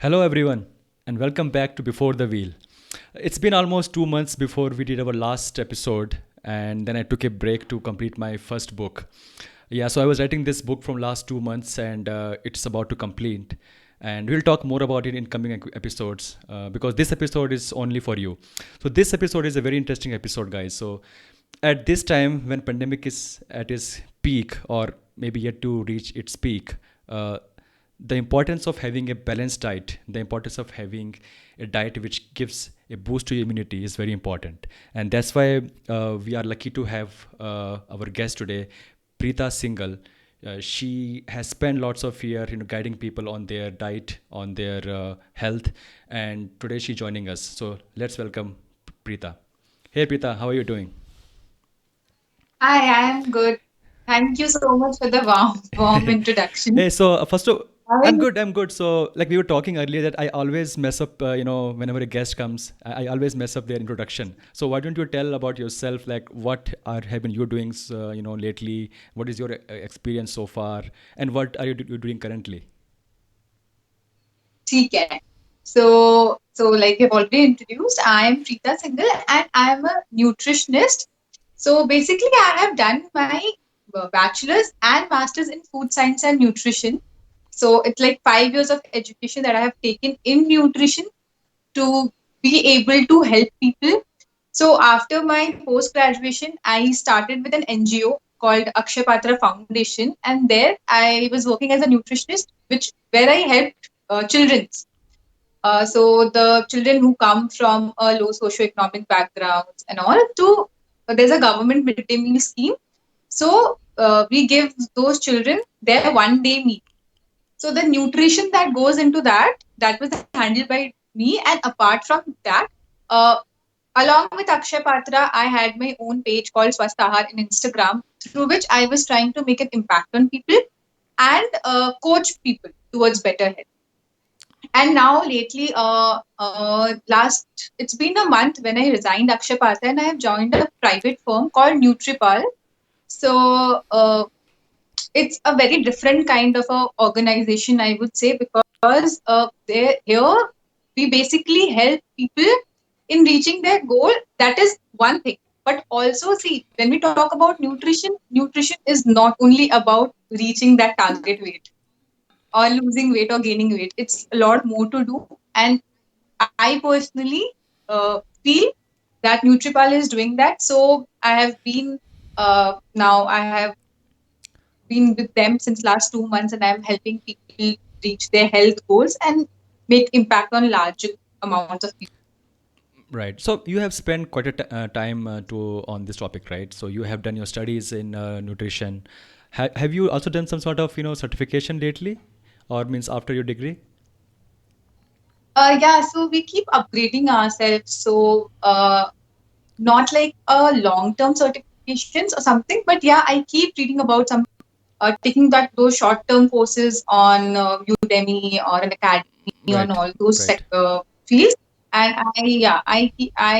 Hello, everyone, and welcome back to Before the Wheel. It's been almost 2 months before we did our last episode, and then I took a break to complete my first book. Yeah, so I was writing this book from last 2 months, and it's about to complete. And we'll talk more about it in coming episodes because this episode is only for you. So this episode is a very interesting episode, guys. So at this time, when pandemic is at its peak, or maybe yet to reach its peak, the importance of having a balanced diet, the importance of having a diet which gives a boost to your immunity is very important. And that's why we are lucky to have our guest today, Preeta Singhal. She has spent lots of year, guiding people on their diet, on their health, and today she's joining us. So let's welcome Preeta. Hey Preeta, how are you doing? Hi, I am good. Thank you so much for the warm introduction. Hey, so first of How are I'm you? good. I'm good. So, like we were talking earlier, that I always mess up. Whenever a guest comes, I always mess up their introduction. So, why don't you tell about yourself? Like, what are have been you doing? Lately, what is your experience so far, and what are you doing currently? ठीक है. So like you've already introduced, I am Preeta Singhal and I am a nutritionist. So basically, I have done my bachelor's and master's in food science and nutrition. So it's like 5 years of education that I have taken in nutrition to be able to help people. So after my post graduation, I started with an NGO called Akshay Patra Foundation, and there I was working as a nutritionist, which where I helped children. So the children who come from a low socioeconomic backgrounds and all to there's a government midday meal scheme. So we give those children their 1 day meal. So the nutrition that goes into that was handled by me. And apart from that, uh, along with Akshay Patra, I had my own page called Swasthahar in Instagram, through which I was trying to make an impact on people and coach people towards better health. And now lately, last it's been a month when I resigned Akshay Patra and I have joined a private firm called Nutripal. So it's a very different kind of a organization, I would say, because they here we basically help people in reaching their goal. That is one thing. But also, see, when we talk about nutrition, nutrition is not only about reaching that target weight or losing weight or gaining weight. It's a lot more to do. And I personally feel that Nutripal is doing that. So I have been now I have been with them since last 2 months, and I'm helping people reach their health goals and make impact on larger amounts of people. Right. So you have spent quite a time to on this topic, right? So you have done your studies in nutrition. Have you also done some sort of certification lately, or means after your degree? Yeah, so we keep upgrading ourselves. So not like a long-term certifications or something, but yeah, I keep reading about some taking that those short-term courses on Udemy or an academy on Right. all those Right. fields. And I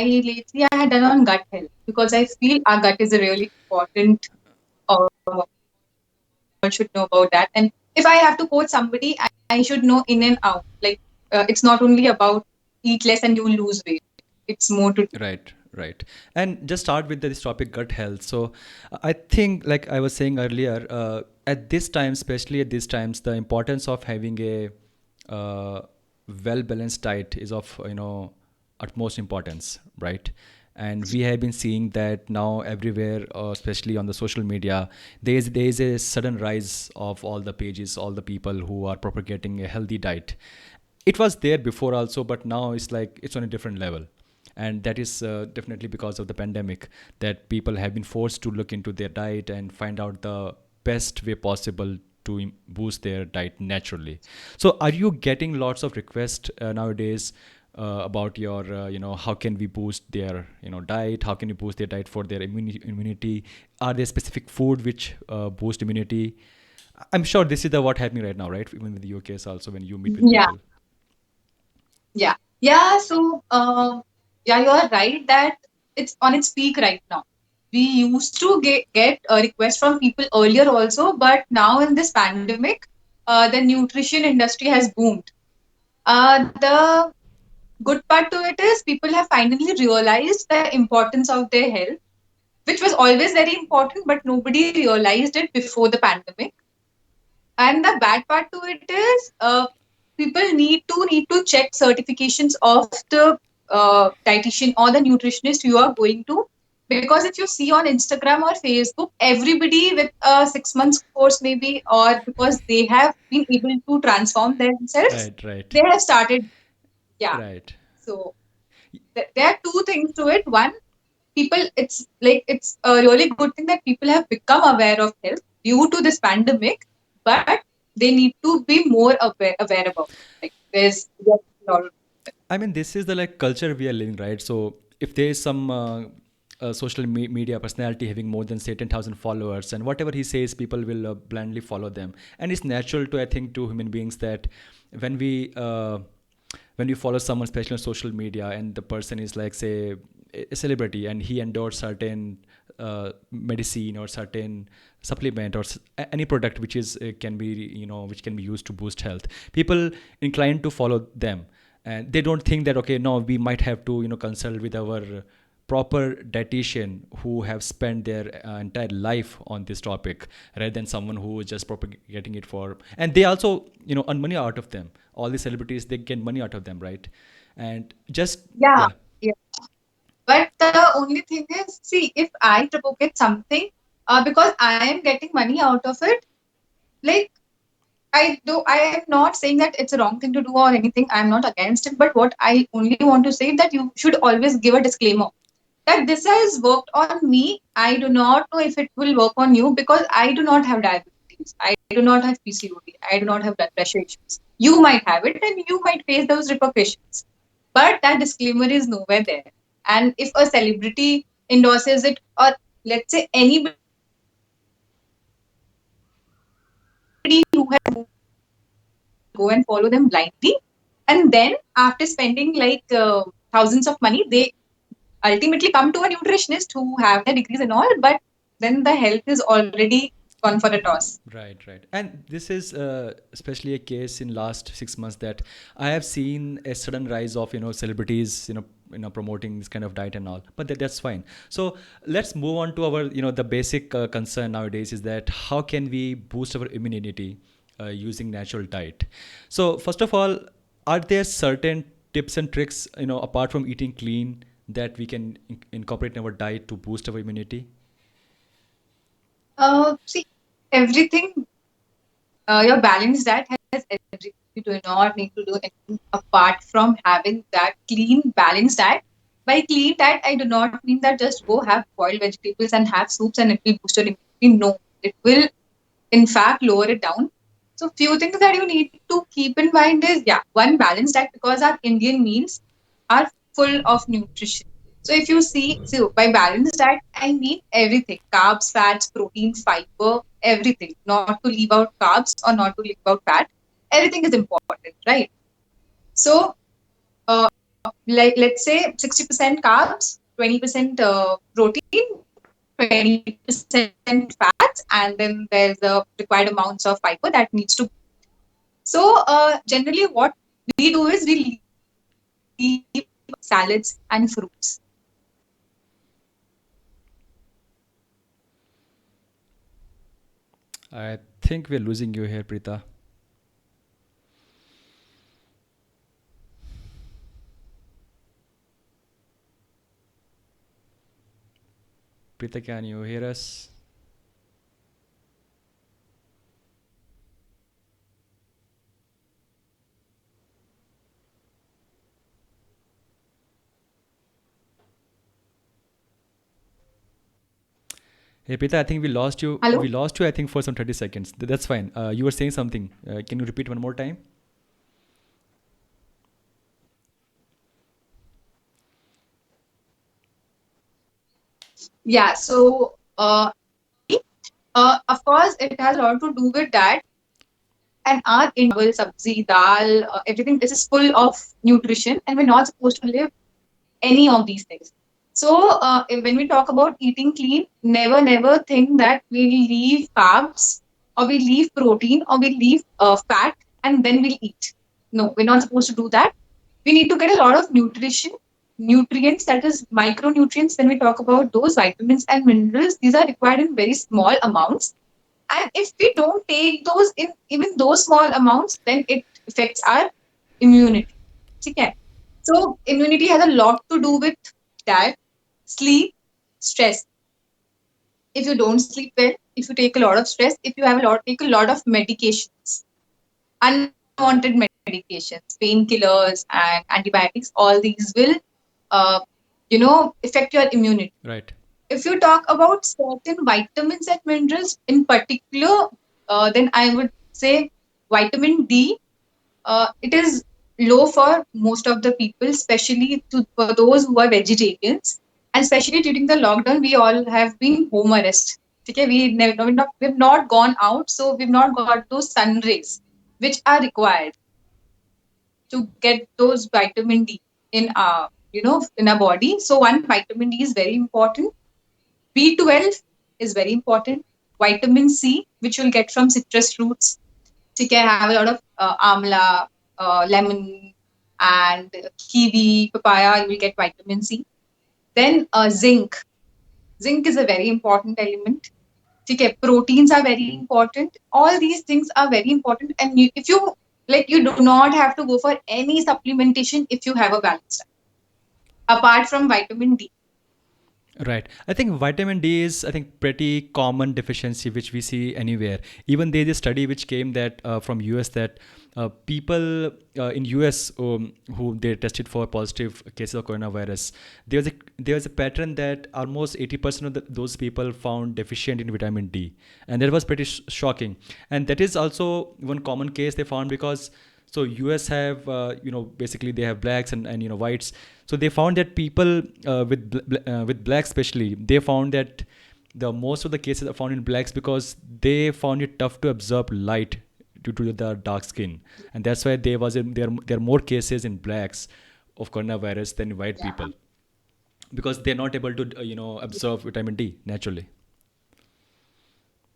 lately I had done on gut health because I feel our gut is a really important. Should know about that. And if I have to coach somebody, I should know in and out. Like it's not only about eat less and you will lose weight. It's more to Right, right. And just start with this topic, gut health. So I think, like I was saying earlier, at this time, especially at these times, the importance of having a well balanced diet is of utmost importance, right? And we have been seeing that now everywhere, especially on the social media, there is a sudden rise of all the pages, all the people who are propagating a healthy diet. It was there before also, but now it's like it's on a different level, and that is definitely because of the pandemic, that people have been forced to look into their diet and find out the best way possible to boost their diet naturally. So are you getting lots of requests nowadays about your how can we boost their diet, how can you boost their diet for their immunity? Are there specific food which boost immunity? I'm sure this is the what happening right now, right? Even with your case also, when you meet with yeah, people. yeah, yeah. So yeah, you are right that it's on its peak right now. We used to get a request from people earlier also, but now in this pandemic, the nutrition industry has boomed. The good part to it is people have finally realized the importance of their health, which was always very important, but nobody realized it before the pandemic. And the bad part to it is people need to check certifications of the dietitian or the nutritionist you are going to, because if you see on Instagram or Facebook, everybody with a 6 months course maybe, or because they have been able to transform themselves, Right, right, they have started. Yeah. right. So there are two things to it. One, people, it's a really good thing that people have become aware of health due to this pandemic, but they need to be more aware about it. Like there's a lot of. I mean, this is the like culture we are living, right? So if there is some social media personality having more than say 10,000 followers, and whatever he says, people will blindly follow them. And it's natural to, I think, to human beings that when we uh, when you follow someone, especially on social media, and the person is like say a celebrity, and he endorsed certain medicine or certain supplement or any product which is can be, which can be used to boost health, people inclined to follow them, and they don't think that okay, no, we might have to consult with our proper dietitian who have spent their entire life on this topic, rather than someone who is just propagating it for, and they also earn money out of them. All the celebrities, they get money out of them, right? And just Yeah, yeah. yeah. But the only thing is, see, if I propagate something, because I am getting money out of it, like I am not saying that it's a wrong thing to do or anything. I'm not against it. But what I only want to say that you should always give a disclaimer that this has worked on me. I do not know if it will work on you because I do not have diabetes. I do not have PCOD. I do not have blood pressure issues. You might have it and you might face those repercussions. But that disclaimer is nowhere there. And if a celebrity endorses it, or let's say anybody who has moved to that level, you will go and follow them blindly. And then after spending like thousands of money, they ultimately come to a nutritionist who have their degrees and all, but then the health is already gone for a toss. Right, right. And this is especially a case in last 6 months that I have seen a sudden rise of celebrities promoting this kind of diet and all. But that's fine. So let's move on to our the basic concern nowadays is that how can we boost our immunity using natural diet. So first of all, are there certain tips and tricks apart from eating clean that we can incorporate in our diet to boost our immunity? See, everything, your balanced diet has everything. You do not need to do anything apart from having that clean, balanced diet. By clean diet, I do not mean that just go have boiled vegetables and have soups and it will boost your immunity. No, it will in fact lower it down. So few things that you need to keep in mind is, yeah, one, balanced diet, because our Indian meals are full of nutrition. So if you see, so by balanced diet I mean everything: carbs, fats, protein, fiber, everything. Not to leave out carbs or not to leave out fat. Everything is important, right? So like let's say 60% carbs, 20% protein, 20% fats, and then there's the required amounts of fiber that needs to. So generally what we do is we leave salads and fruits. I think we're losing you here, Preeta. Preeta, can you hear us? Hey, Preeta, I think we lost you. Hello. We lost you, I think, for some 30 seconds. That's fine. You were saying something. Can you repeat one more time? Yeah. So of course it has a lot to do with that. And our Indian sabzi, dal, everything, this is full of nutrition, and we're not supposed to live any of these things. So, when we talk about eating clean, never think that we leave carbs or we leave protein or we leave fat and then we'll eat. No, we're not supposed to do that. We need to get a lot of nutrients, that is micronutrients. When we talk about those vitamins and minerals, these are required in very small amounts. And if we don't take those in even those small amounts, then it affects our immunity. Okay. So immunity has a lot to do with diet, sleep, stress. If you don't sleep well, if you take a lot of stress, if you have take a lot of medications, unwanted medications, painkillers and antibiotics, all these will, uh, affect your immunity. Right. If you talk about certain vitamins and minerals in particular, then I would say vitamin D. It is low for most of the people, especially for those who are vegetarians, and especially during the lockdown, we all have been home arrest. Okay, we've not gone out, so we've not got those sun rays, which are required to get those vitamin D in in our body. So one, vitamin D is very important. B12 is very important. Vitamin C, which you'll get from citrus fruits. So you can have a lot of amla, lemon, and kiwi, papaya. You will get vitamin C. Then zinc. Zinc is a very important element. Okay, proteins are very important. All these things are very important, and if you like, you do not have to go for any supplementation if you have a balanced diet, apart from vitamin D. Right. I think vitamin D is, I think, pretty common deficiency which we see anywhere. Even there's a study which came that from US that people in US who they tested for positive cases of coronavirus, there was a pattern that almost 80% of those people found deficient in vitamin D, and that was pretty shocking. And that is also one common case they found because so US have basically they have blacks and whites. So they found that people with blacks especially, they found that the most of the cases are found in blacks because they found it tough to absorb light due to the dark skin, and that's why there are more cases in blacks of coronavirus than white people because they're not able to absorb vitamin D naturally.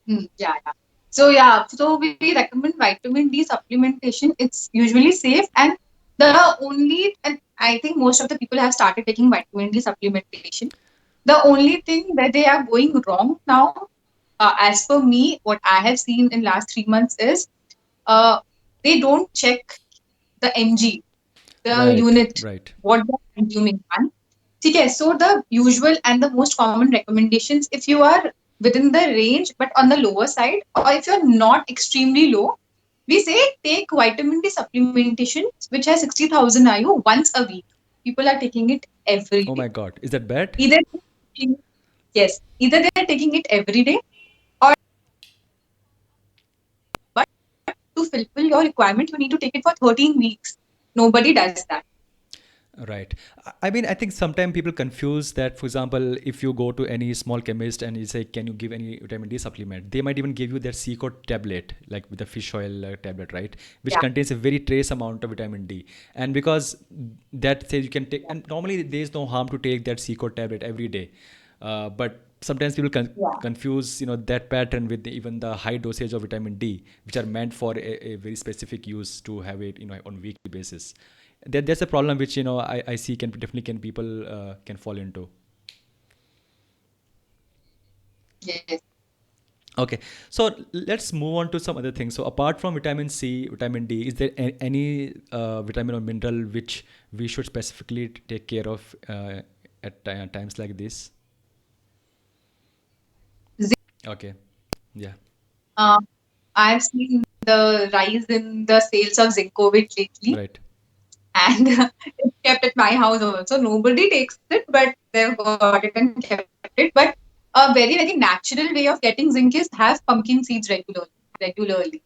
Yeah, yeah. So yeah, so we recommend vitamin D supplementation. It's usually safe, and and I think most of the people have started taking vitamin D supplementation. The only thing that they are going wrong now, as per me, what I have seen in last 3 months is, uh, they don't check the mg, the Right, unit, right. what they're consuming. Okay, so the usual and the most common recommendations, if you are within the range but on the lower side, or if you're not extremely low, we say take vitamin D supplementation, which has 60,000 IU once a week. People are taking it every Oh day. my God, is that bad? Either yes, either they're taking it every day, or but to fulfill your requirement, you need to take it for 13 weeks. Nobody does that. Right. I mean, I think sometimes people confuse that. For example, if you go to any small chemist and you say, "Can you give any vitamin D supplement?" They might even give you their Seacort tablet, like with the fish oil tablet, right, which Yeah, contains a very trace amount of vitamin D. And because that says you can take, and normally there is no harm to take that Seacort tablet every day, but sometimes people yeah. confuse that pattern with even the high dosage of vitamin D, which are meant for a very specific use to have it on weekly basis. That's a problem which I see can definitely can people can fall into. Yes. Okay, so let's move on to some other things. So apart from vitamin C, vitamin D, is there any vitamin or mineral which we should specifically take care of at times like this? Okay, yeah, Uh, I've seen the rise in the sales of Zinkovic lately, right, and it's kept at my house also. Nobody takes it, but they've got it and kept it. But a very, very natural way of getting zinc is have pumpkin seeds regularly.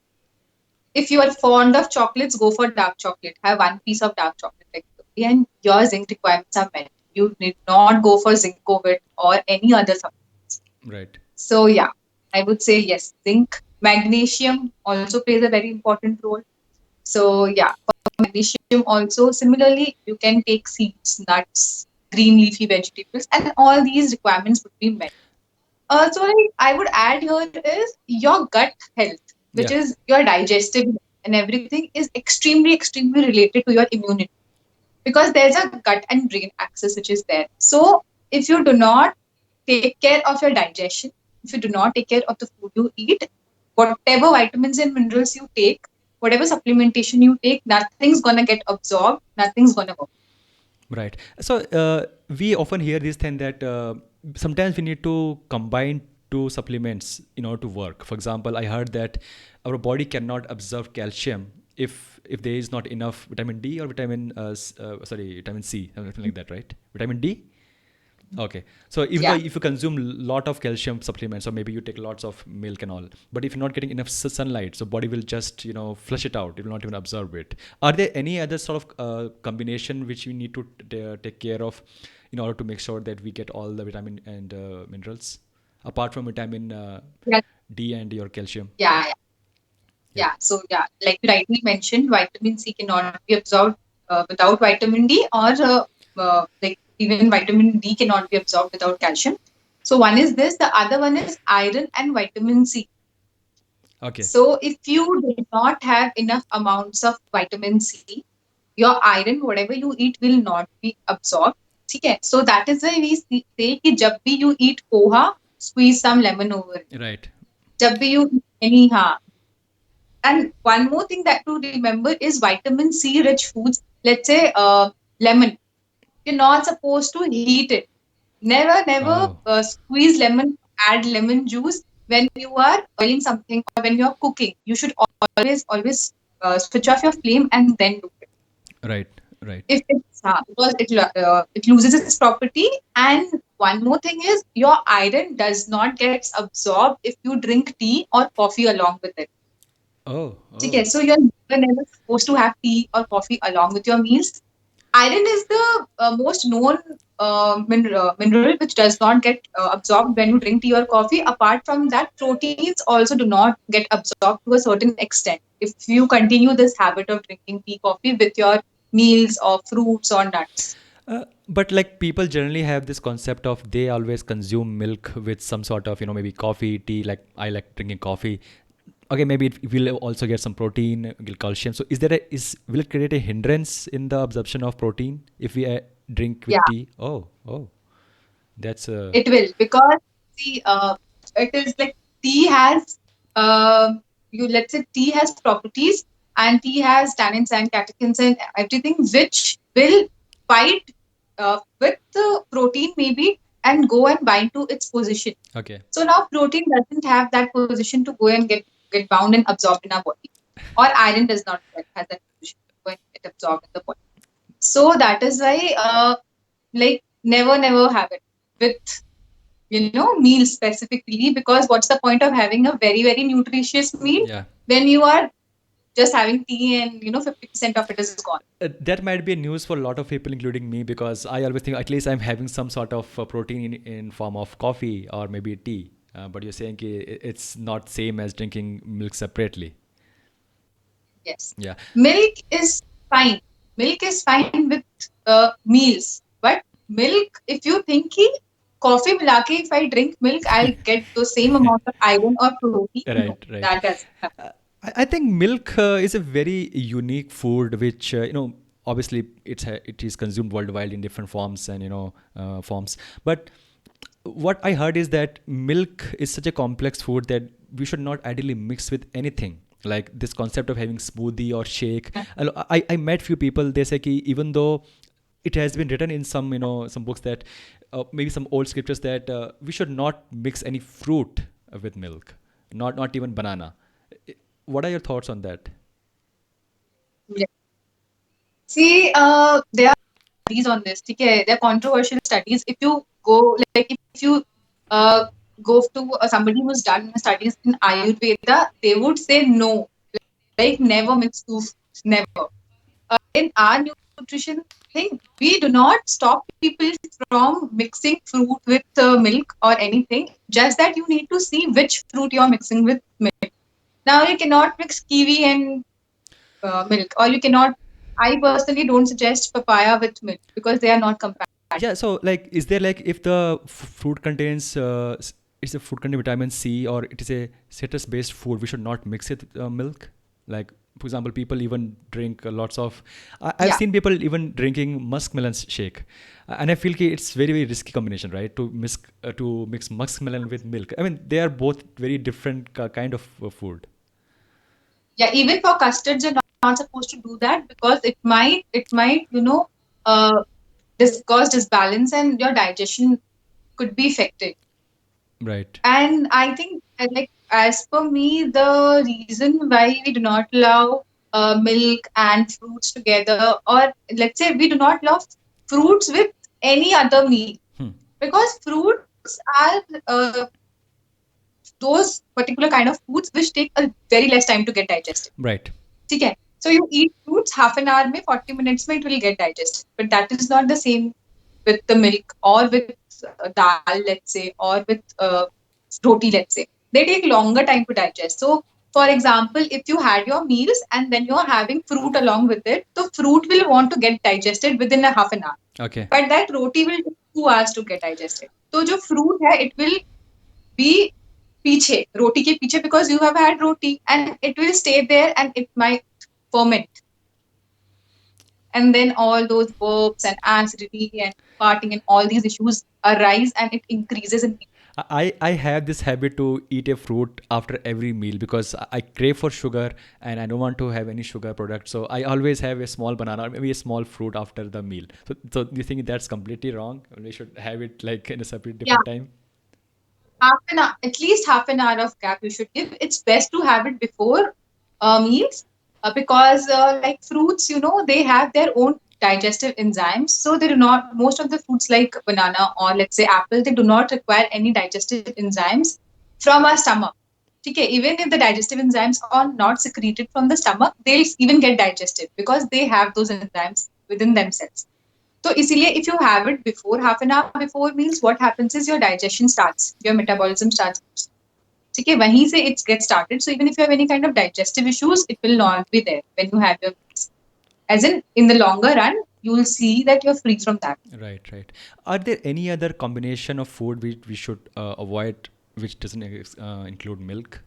If you are fond of chocolates, go for dark chocolate. Have one piece of dark chocolate regularly, and your zinc requirements are met. You need not go for Zinkovic or any other supplements. right, So yeah, I would say yes. Zinc, magnesium also plays a very important role. So yeah, for magnesium also similarly, you can take seeds, nuts, green leafy vegetables, and all these requirements would be met. So I would add here is your gut health, which yeah, is your digestive health. and everything is extremely, extremely related to your immunity, because there's a gut and brain axis which is there. So if you do not take care of your digestion, if you do not take care of the food you eat, whatever vitamins and minerals you take, whatever supplementation you take, nothing's gonna get absorbed, nothing's gonna work. Right. So we often hear this thing that sometimes we need to combine two supplements in order to work. For example, I heard that our body cannot absorb calcium if there is not enough vitamin D or vitamin C, something like that, right? Vitamin D. Okay. So even though Yeah. if you consume lot of calcium supplements, or maybe you take lots of milk and all, but if you're not getting enough sunlight, so body will just flush it out. It will not even absorb it. Are there any other sort of combination which we need to take care of in order to make sure that we get all the vitamin and minerals apart from vitamin Yeah. D and your calcium? Yeah. Yeah. Yeah. So yeah, like you rightly mentioned, vitamin C cannot be absorbed without vitamin D, or like even vitamin D cannot be absorbed without calcium. So one is this. The other one is iron and vitamin C. Okay. So if you do not have enough amounts of vitamin C, your iron, whatever you eat, will not be absorbed. Okay. So that is why we say कि जब भी you eat poha, squeeze some lemon over it. Right. जब भी you eat any, हाँ. And one more thing that to remember is vitamin C rich foods. Let's say lemon. You're not supposed to heat it. Never, never Oh. squeeze lemon, add lemon juice when you are boiling something or when you're cooking. You should always switch off your flame and then do it. Right. Right. If it's because it loses its property. And one more thing is your iron does not get absorbed if you drink tea or coffee along with it. Oh. Okay, Oh. so you're never supposed to have tea or coffee along with your meals. Iron is the most known mineral which does not get absorbed when you drink tea or coffee. Apart from that, proteins also do not get absorbed to a certain extent if you continue this habit of drinking tea, coffee with your meals or fruits or nuts. But like people generally have this concept of they always consume milk with some sort of maybe coffee, tea. Like I like drinking coffee. Okay, maybe it will also get some protein, get calcium. So is there a is will it create a hindrance in the absorption of protein if we drink with Yeah, tea? Oh, that's it will, because see, it is like tea has uh, you let's say tea has properties, and tea has tannins and catechins and everything which will fight with the protein maybe and go and bind to its position. okay. So now protein doesn't have that position to go and get bound and absorbed in our body, or iron does not have that position to go and get absorbed in the body. So that is why like never have it with meal specifically, because what's the point of having a very, very nutritious meal Yeah. when you are just having tea and 50% of it is gone. That might be a news for a lot of people, including me, because I always think at least I'm having some sort of protein in form of coffee or maybe tea. But you're saying it's not same as drinking milk separately. Yes. Yeah. Milk is fine milk is fine with meals, but milk, if you think कि coffee मिला के if I drink milk I'll get the same amount of iron or protein, no, Right, right. that doesn't happen. I think milk is a very unique food, which obviously it is consumed worldwide in different forms and forms. But what I heard is that milk is such a complex food that we should not ideally mix with anything. Like this concept of having smoothie or shake. I met few people. They say कि even though it has been written in some some books that maybe some old scriptures that we should not mix any fruit with milk, not even banana. What are your thoughts on that? Yeah. See, there are studies on this. Okay, they're controversial studies. If you go, like, if you uh, go to somebody who's done studies in Ayurveda, they would say no, like never mix two foods, never. In our nutrition thing, we do not stop people from mixing fruit with milk or anything. Just that you need to see which fruit you're mixing with milk. Now you cannot mix kiwi and milk, or you cannot. I personally don't suggest papaya with milk because they are not compatible. Yeah, so like, is there like if the fruit contains it's a fruit contain vitamin C or it is a citrus based food, we should not mix it with milk? Like, For example, people even drink lots of. I've Yeah, seen people even drinking muskmelon shake, and I feel ki it's very very risky combination, right? To mix muskmelon with milk. I mean, they are both very different kind of food. yeah. Even for custards, you're not supposed to do that because it might uh cause disbalance and your digestion could be affected. Right. And I think, like, as per me, the reason why we do not allow milk and fruits together, or let's say we do not love fruits with any other meal, Hmm. because fruits are those particular kind of foods which take a very less time to get digested. Right. ठीक है? So you eat fruits half an hour में 40 minutes में it will get digested. But that is not the same with the milk or with dal, let's say, or with roti, let's say. They take longer time to digest. So, for example, if you had your meals and then you're having fruit along with it, the fruit will want to get digested within a half an hour. Okay. But that roti will take 2 hours to get digested. So, जो fruit है, it will be पीछे, roti के पीछे, because you have had roti and it will stay there and it might ferment, and then all those burps and acidity and farting and all these issues arise and it increases in people. I have this habit to eat a fruit after every meal because I crave for sugar and I don't want to have any sugar product. So I always have a small banana or maybe a small fruit after the meal. So do you think that's completely wrong? We should have it like in a separate Yeah, different time? half an hour, at least half an hour of gap you should give. It's best to have it before meals, because like fruits, they have their own digestive enzymes. So they do not, most of the fruits like banana or let's say apple, they do not require any digestive enzymes from our stomach. Okay, even if the digestive enzymes are not secreted from the stomach, they'll even get digested because they have those enzymes within themselves. So इसीलिए if you have it before, half an hour before meals, what happens is your digestion starts, your metabolism starts. ठीक है, वहीं से it gets started. So even if you have any kind of digestive issues, it will not be there when you have your meals. As in the longer run, you will see that you're free from that. Right, right. Are there any other combination of food which we should avoid which doesn't include milk?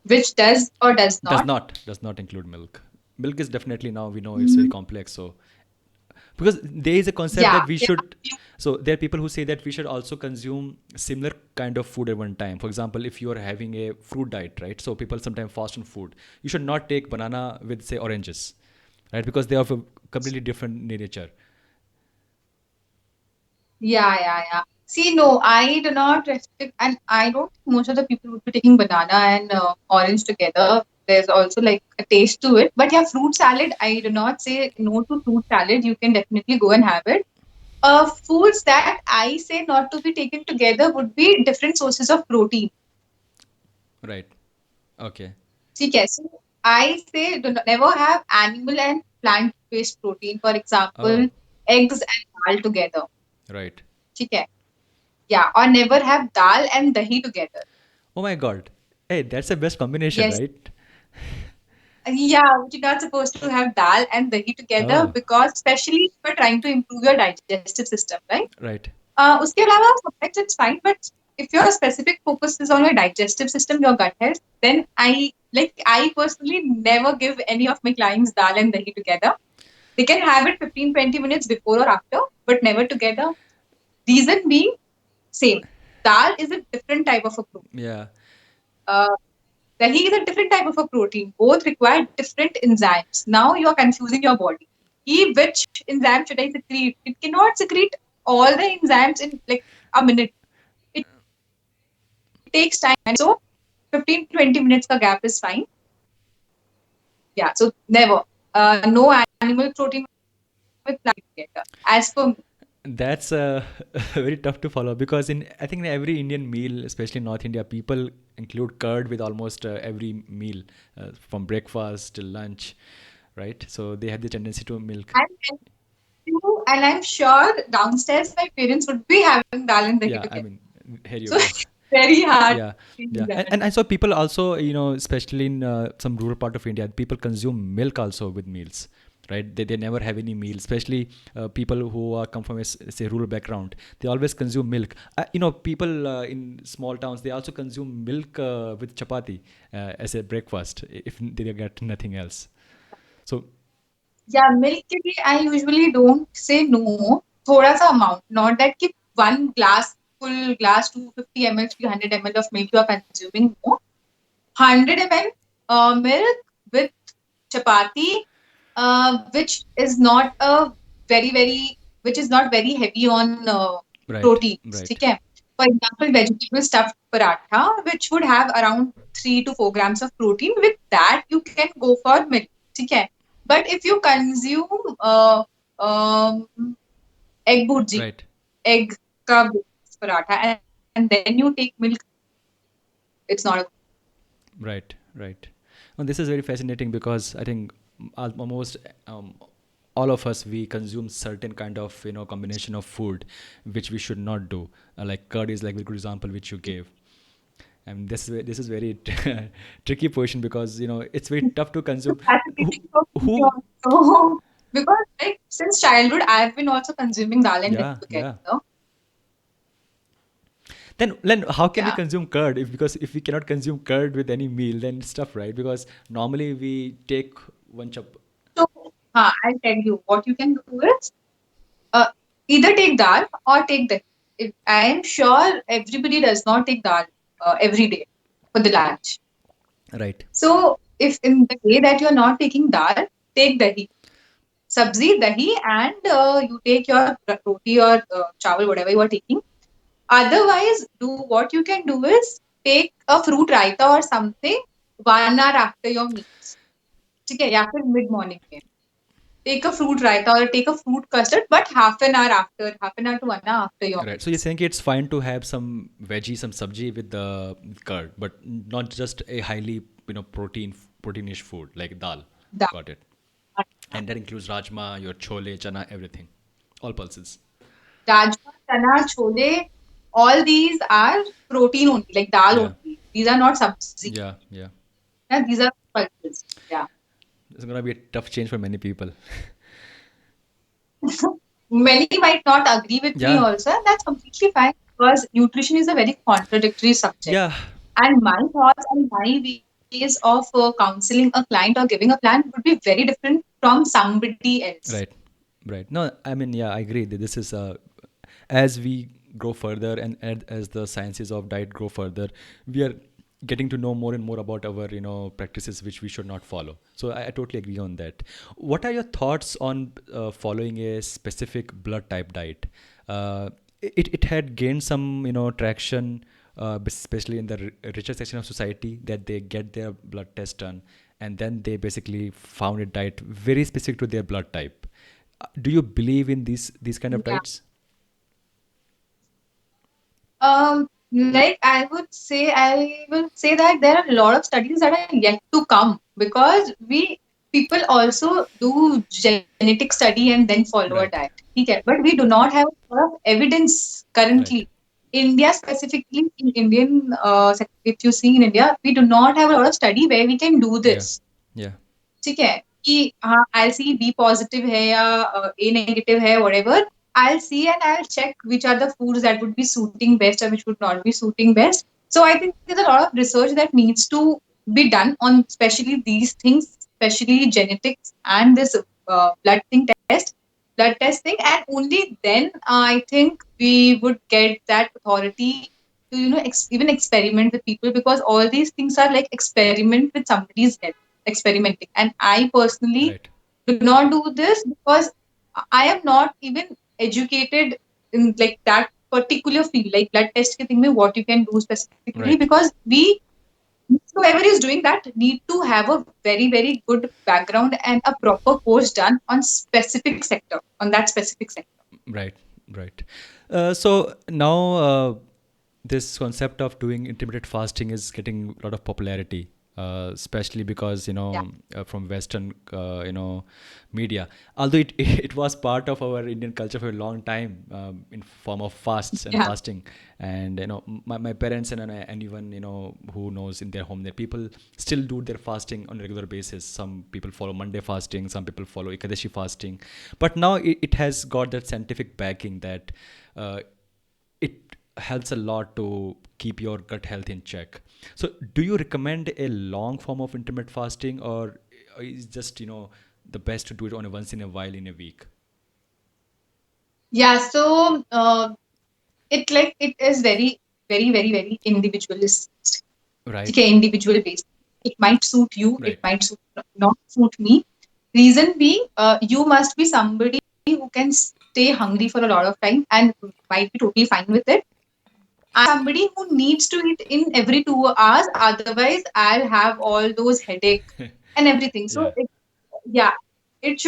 Which does or does not. Does not include milk. Milk is definitely, now we know it's very Mm, complex. So because there is a concept yeah, that we there are should, few. so there are people who say that we should also consume similar kind of food at one time. For example, if you are having a fruit diet, right? So people sometimes fast on food. You should not take banana with say oranges, right? Because they are of a completely different nature. Yeah. See, no, I do not restrict, and I don't think most of the people would be taking banana and orange together. There's also like a taste to it. But yeah, fruit salad, I do not say no to fruit salad. You can definitely go and have it. Foods that I say not to be taken together would be different sources of protein. Right. Okay. ठीक है, so I say never have animal and plant-based protein. For example, Oh, eggs and dal together. right. ठीक है, yeah, or never have dal and dahi together. Oh my God. Hey, that's the best combination, Yes, right? yeah, you're not supposed to have dal and dahi together Oh, because especially if you're trying to improve your digestive system, right? right. उसके अलावा sometimes it's fine, but if your specific focus is on your digestive system, your gut health, then I personally never give any of my clients dal and dahi together. They can have it 15-20 minutes before or after, but never together. Reason being, same. Dal is a different type of a protein. Yeah. Uh, Dahi is a different type of a protein. Both require different enzymes. Now you are confusing your body. Which enzyme should I secrete? It cannot secrete all the enzymes in like a minute. It takes time. So 15-20 minutes ka gap is fine. Yeah. So never. No animal protein with plant together. As per me. That's very tough to follow because in I think in every Indian meal, especially in North India, people include curd with almost every meal, from breakfast till lunch, right? So they have the tendency to milk. And and I'm sure downstairs my parents would be having dal and dahi Yeah, I together. mean, here you So go. it's very hard Yeah, to do yeah, and, that. and I saw people also, especially in some rural part of India, people consume milk also with meals. right? They never have any meal, especially people who are come from a say rural background. They always consume milk. People in small towns, they also consume milk with chapati as a breakfast if they get nothing else. So Yeah, milk के लिए I usually don't say no. थोड़ा सा amount, not that कि one glass, full glass 250 ml, 300 ml of milk you are consuming. No, 100 ml milk with chapati, which is not a which is not very heavy on right, proteins. right, ठीक है? For example, vegetable stuffed paratha, which would have around 3 to 4 grams of protein. With that, you can go for milk. ठीक है? But if you consume um, egg bhurji, right, egg ka paratha, and then you take milk, it's not a right, right. And this is very fascinating because I think almost all of us, we consume certain kind of combination of food which we should not do. Like curd is like a good example which you gave. And this is very tricky position because it's very tough to consume. Who, fascinating for me who also. Because like since childhood, I've been also consuming dal and Yeah, together. yeah. Then how can we Yeah. consume curd? Because if we cannot consume curd with any meal, then it's tough, right? Because normally we take one chop. So, I'll tell you what you can do is uh, either take dal or take dahi. I am sure everybody does not take dal every day for the lunch. Right, So, if in the day that you're not taking dal, take dahi, sabzi, dahi, and you take your roti or chawal, whatever you are taking. Otherwise, do what you can do is take a fruit raita or something 1 hour after your meals. ठीक है या फिर mid morning में take a fruit raita or take a fruit custard, but half an hour to 1 hour after your right. So you're meals. saying it's fine to have some veggie, some sabji with the curd, but not just a highly proteinish food like dal. That. Got it. And that includes rajma, your chole, chana, everything, all pulses. Rajma, chana, chole, all these are protein only, like dal Yeah, only. These are not sabzi. yeah, yeah. Yeah, these are pulses. Yeah. It's gonna be a tough change for many people. Many might not agree with me Yeah, also, and that's completely fine because nutrition is a very contradictory subject. yeah. And my thoughts and my ways of counseling a client or giving a plan would be very different from somebody else. Right, right. No, I mean, yeah, I agree that this is as we grow further and as the sciences of diet grow further, we are getting to know more and more about our practices which we should not follow. So I totally agree on that. What are your thoughts on following a specific blood type diet? It had gained some traction, especially in the richer section of society, that they get their blood test done and then they basically found a diet very specific to their blood type. Do you believe in these kind of Yeah. diets? Like I will say that there are a lot of studies that are yet to come because we people also do genetic study and then follow a diet. Right, Okay, but we do not have a lot of evidence right. currently. India specifically in Indian, if you see in India, we do not have a lot of study where we can do Yeah, this. yeah, ठीक है कि हाँ I'll see B positive है या A negative है whatever. I'll see and I'll check which are the foods that would be suiting best or which would not be suiting best. So I think there's a lot of research that needs to be done on especially these things, especially genetics and this blood test thing, and only then I think we would get that authority to even experiment with people because all these things are like experiment with somebody's health experimenting. And I personally right, do not do this because I am not even educated in like that particular field, like blood test ke thing mein what you can do specifically, right, because we whoever is doing that need to have a very good background and a proper course done on specific sector on that specific sector. right, right. So now this concept of doing intermittent fasting is getting a lot of popularity. especially because Yeah. from Western media. Although it it was part of our Indian culture for a long time, in form of fasts and Yeah. fasting, and my parents and anyone who knows in their home that people still do their fasting on a regular basis. Some people follow Monday fasting, some people follow Ekadashi fasting, but now it has got that scientific backing that uh, it helps a lot to keep your gut health in check. So, do you recommend a long form of intermittent fasting, or is just the best to do it on a once in a while in a week? Yeah. So it is very individualist. Right. Okay, individual based. It might suit you, it Right. might not suit me. Reason being, you must be somebody who can stay hungry for a lot of time and might be totally fine with it. I'm somebody who needs to eat in every 2 hours, otherwise I'll have all those headache and everything. So Yeah. yeah, it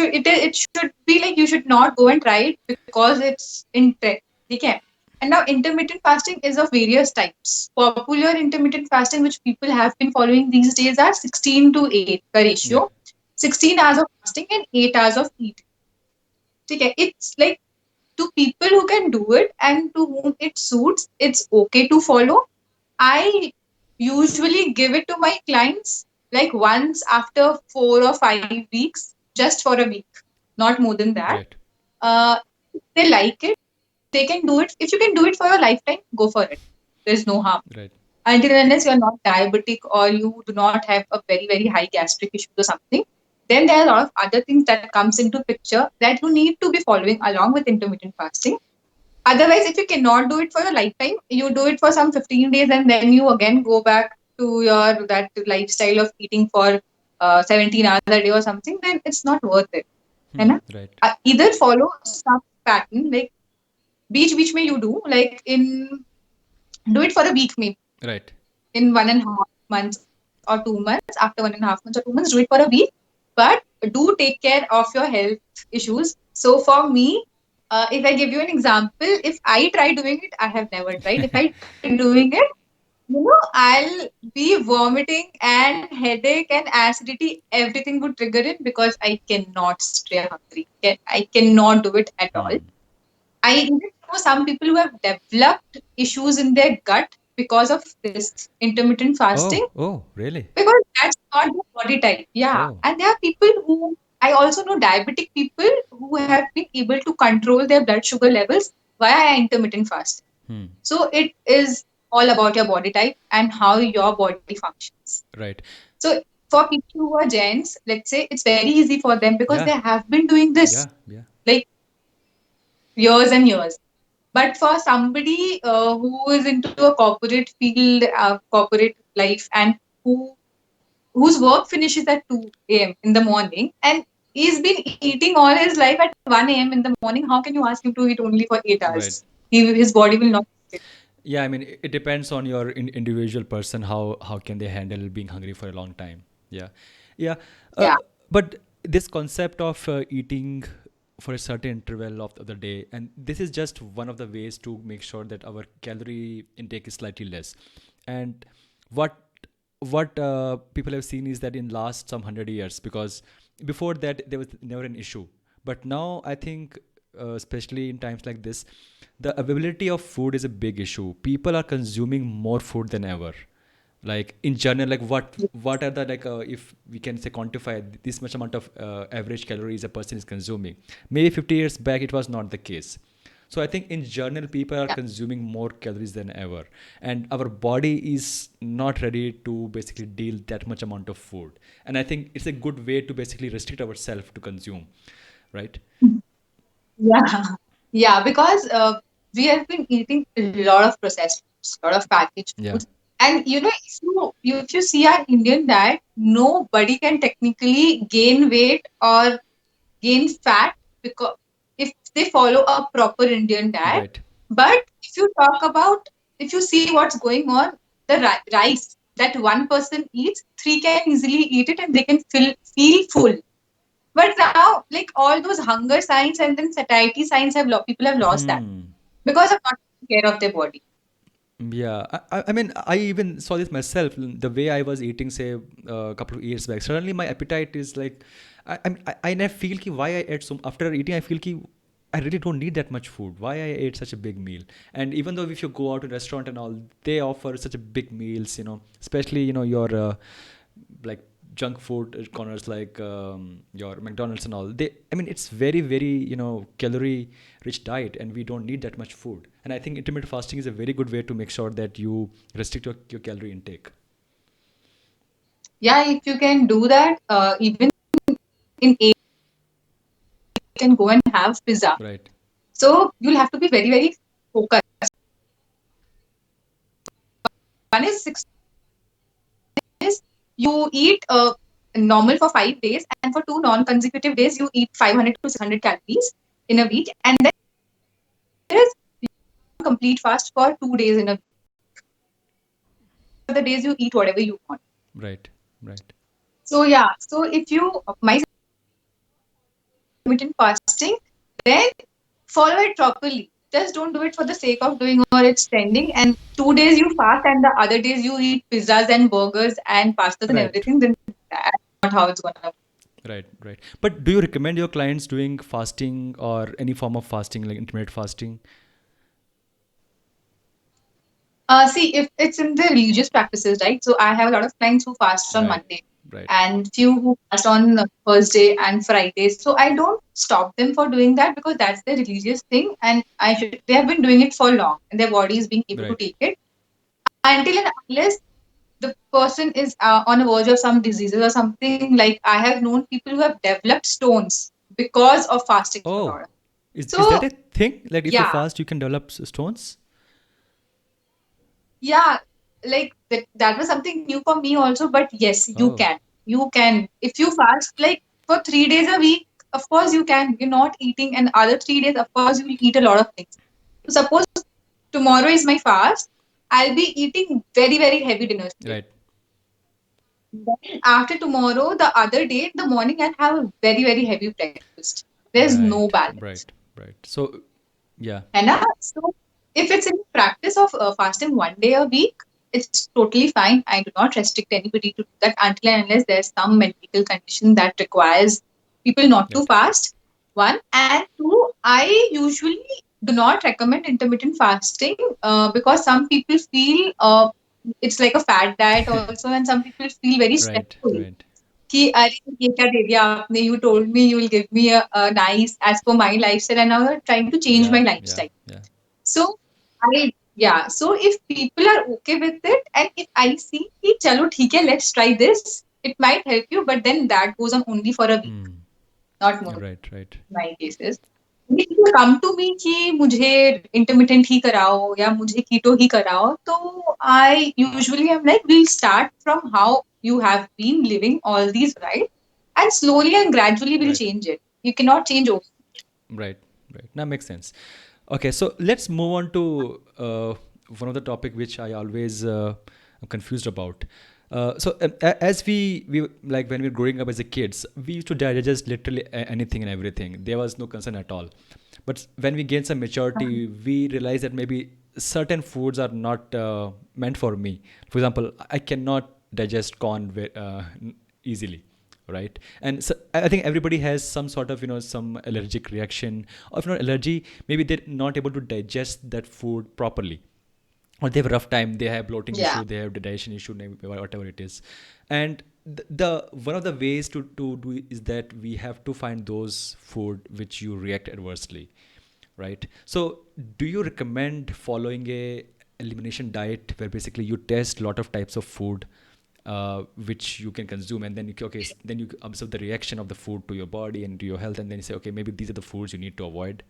should be like you should not go and try it because it's in okay. And now intermittent fasting is of various types. Popular intermittent fasting which people have been following these days are 16 to 8 the Yeah. ratio. 16 hours of fasting and 8 hours of eating. Okay. It's like to people who can do it and to whom it suits, it's okay to follow. I usually give it to my clients like once after 4 or 5 weeks, just for a week, not more than that. Right. If they like it, they can do it. If you can do it for a lifetime, go for it. There's no harm. Right. Until unless you're not diabetic or you do not have a very high gastric issue or something, then there are a lot of other things that comes into picture that you need to be following along with intermittent fasting. Otherwise, if you cannot do it for a lifetime, you do it for some 15 days and then you again go back to your that lifestyle of eating for 17 hours a day or something, then it's not worth it. है ना? Right. Either follow some pattern like beach may you do like in do it for a week maybe Right. in 1.5 months or 2 months. After 1.5 months or 2 months, do it for a week. But do take care of your health issues. So for me, if I give you an example, if I try doing it, I have never tried. If I try doing it, I'll be vomiting and headache and acidity. Everything would trigger it because I cannot stay hungry. I cannot do it at all. I even know some people who have developed issues in their gut because of this intermittent fasting Oh. Oh. Really? because that's not their body type. Yeah. Oh. And there are people who I also know diabetic people who have been able to control their blood sugar levels via intermittent fasting. Hmm. So it is all about your body type and how your body functions. Right. So for people who are gents, let's say it's very easy for them because Yeah. they have been doing this Yeah. Yeah. like years and years. But for somebody who is into a corporate field, corporate life, and who whose work finishes at 2 a.m. in the morning, and he's been eating all his life at 1 a.m. in the morning, how can you ask him to eat only for eight Right. hours? His body will not. Yeah, I mean, it depends on your individual person how can they handle being hungry for a long time. Yeah, yeah. Uh, Yeah. but this concept of eating for a certain interval of the day, and this is just one of the ways to make sure that our calorie intake is slightly less. And what people have seen is that in last some 100 years, because before that there was never an issue, but now I think especially in times like this, the availability of food is a big issue. People are consuming more food than ever. Like in general, like what are the like if we can say quantify this much amount of average calories a person is consuming. Maybe 50 years back it was not the case. So I think in general people are Yeah. consuming more calories than ever, and our body is not ready to basically deal that much amount of food. And I think it's a good way to basically restrict ourselves to consume, right? Yeah. Yeah, because we have been eating a lot of processed foods, a lot of packaged Yeah. foods. And if you see our Indian diet, nobody can technically gain weight or gain fat because if they follow a proper Indian diet. Right. But if you see what's going on, the rice that one person eats, three can easily eat it and they can feel full. But now, like all those hunger signs and then satiety signs people have lost that Hmm. because of not taking care of their body. Yeah, I mean, I even saw this myself. The way I was eating, say, a couple of years back, suddenly my appetite is like, I never feel ki why I ate so. After eating, I feel ki I really don't need that much food. Why I ate such a big meal? And even though if you go out to restaurant and all, they offer such a big meals, especially your like junk food corners like your McDonald's and all. I mean, it's very very calorie rich diet, and we don't need that much food. And I think intermittent fasting is a very good way to make sure that you restrict your calorie intake. Yeah, if you can do that, even in 8, can go and have pizza. Right. So you'll have to be very, very focused. One is 6 days, you eat normal for 5 days, and for 2 non-consecutive days, you eat 500 to 600 calories in a week. And then there is complete fast for 2 days in a week. The days you eat whatever you want. Right. Right. So yeah, so if you my intermittent fasting, then follow it properly. Just don't do it for the sake of doing or it's trending. And 2 days you fast and the other days you eat pizzas and burgers and pastas and Right. everything. Then that's not how it's gonna. Right. Right. But do you recommend your clients doing fasting or any form of fasting like intermittent fasting? See, if it's in the religious practices, right? So I have a lot of clients who fast on Right. Monday Right. and few who fast on Thursday and Friday. So I don't stop them for doing that because that's their religious thing, and they have been doing it for long, and their body is being able to Right. take it until and unless the person is on a verge of some diseases or something. Like I have known people who have developed stones because of fasting for a Oh, lot. is that So a thing? Like if you yeah, fast, you can develop stones? yeah, like that was something new for me also. But yes, Oh, you can if you fast like for 3 days a week. Of course you can. You're not eating, and other 3 days, of course, you will eat a lot of things. So suppose tomorrow is my fast, I'll be eating very very heavy dinners today. right. Then after tomorrow, the other day in the morning, I'll have a very, very heavy breakfast. There's no Right, balance. right, right. So, yeah, And so if it's in practice of fasting 1 day a week, it's totally fine. I do not restrict anybody to do that until and unless there's some medical condition that requires people not to right, fast. One. And two, I usually do not recommend intermittent fasting because some people feel it's like a fad diet also, and some people feel very right, stressful right. कि अरे ये क्या दे दिया आपने, you told me you will give me a nice as per my lifestyle, and now you're trying to change Yeah, my yeah, lifestyle. yeah. So I yeah, so if people are okay with it, and if I see कि चलो ठीक है, let's try this, it might help you, but then that goes on only for a week, Mm, not more right, right, in my cases. If you come to me कि मुझे intermittent ही कराओ या मुझे keto ही कराओ, तो I usually am like, we'll start from how you have been living all these, right? And slowly and gradually we'll right, change it. You cannot change over. right, right. That makes sense. Okay, so let's move on to one of the topic which I always am confused about. As we like when we were growing up as a kids, we used to digest literally anything and everything. There was no concern at all. But when we gain some maturity, we realize that maybe certain foods are not meant for me. For example, I cannot digest corn easily, right? And so I think everybody has some sort of some allergic reaction, or if not allergy, maybe they're not able to digest that food properly, or they have a rough time, they have bloating Yeah. issue, they have digestion issue, whatever it is. And the one of the ways to do is that we have to find those food which you react adversely, right? So do you recommend following a elimination diet where basically you test a lot of types of food which you can consume, and then then you observe the reaction of the food to your body and to your health, and then you say, okay, maybe these are the foods you need to avoid?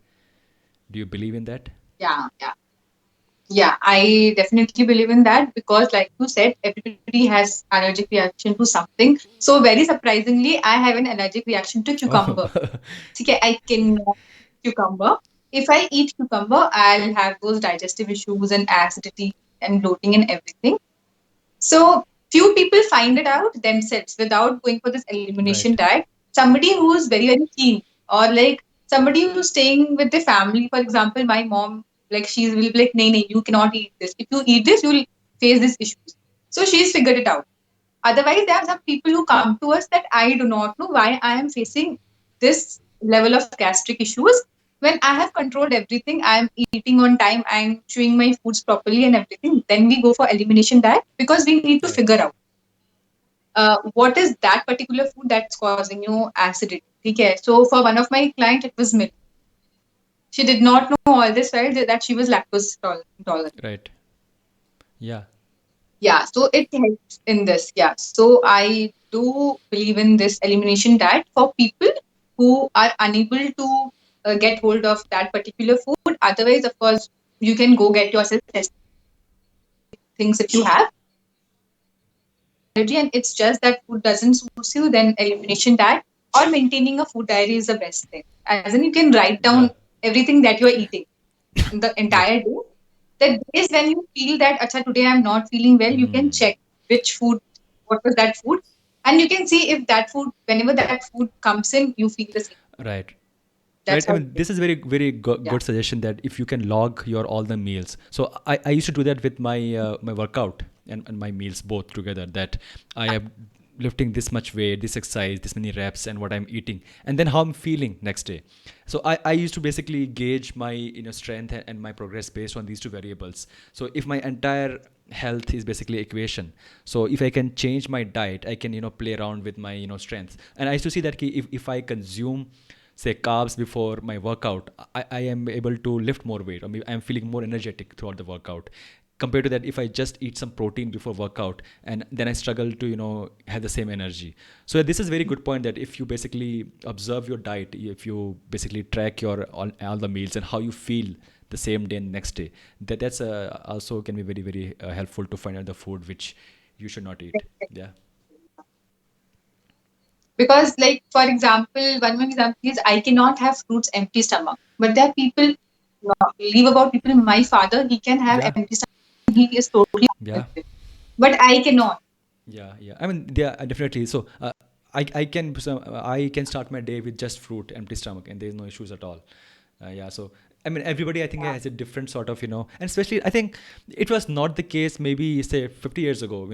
Do you believe in that? Yeah, yeah. Yeah, I definitely believe in that because, like you said, everybody has allergic reaction to something. So, very surprisingly, I have an allergic reaction to Oh. cucumber. Okay, I cannot eat cucumber. If I eat cucumber, I'll have those digestive issues and acidity and bloating and everything. So, few people find it out themselves without going for this elimination Right. diet. Somebody who's very, very keen, or like somebody who's staying with the family, for example, my mom. Like she will be like, "Nay, nay, you cannot eat this. If you eat this, you'll face these issues." So she's figured it out. Otherwise, there are some people who come to us that I do not know why I am facing this level of gastric issues. When I have controlled everything, I am eating on time, I am chewing my foods properly and everything. Then we go for elimination diet because we need to Right. figure out what is that particular food that's causing you acidity. Okay, so for one of my clients, it was milk. She did not know all this while that she was lactose intolerant. Right. Yeah. Yeah, so it helps in this. Yeah, so I do believe in this elimination diet for people who are unable to get hold of that particular food. Otherwise, of course, you can go get yourself tested things if you have allergy and it's just that food doesn't suit you, then elimination diet or maintaining a food diary is the best thing. As in, you can write Yeah. down everything that you're eating the Yeah. entire day. The days when you feel that, acha, today I'm not feeling well, you can Mm. check which food, what was that food, and you can see if that food, whenever that food comes in, you feel the same. Right. Right. That's I how it mean, is. this is very, very Yeah. good suggestion that if you can log your all the meals. So I used to do that with my workout and my meals both together. That I am lifting this much weight, this exercise, this many reps, and what I'm eating, and then how I'm feeling next day. So I used to basically gauge my strength and my progress based on these two variables. So if my entire health is basically equation, so if I can change my diet, I can play around with my strength. And I used to see that if I consume say carbs before my workout, I am able to lift more weight, or maybe I'm feeling more energetic throughout the workout compared to that if I just eat some protein before workout and then I struggle to have the same energy. So this is a very good point that if you basically observe your diet, if you basically track your all the meals and how you feel the same day and next day, that's also can be very, very helpful to find out the food which you should not eat. Yeah. Because, like, for example, one more example is I cannot have fruits empty stomach. But there are people, leave about people, my father, he can have Yeah. empty stomach. He is totally Yeah. with it. But I cannot. Yeah, yeah. I mean, yeah, definitely. So, I can start my day with just fruit, empty stomach, and there's no issues at all. Yeah. So, I mean, everybody I think Yeah. has a different sort of and especially I think it was not the case maybe say 50 years ago.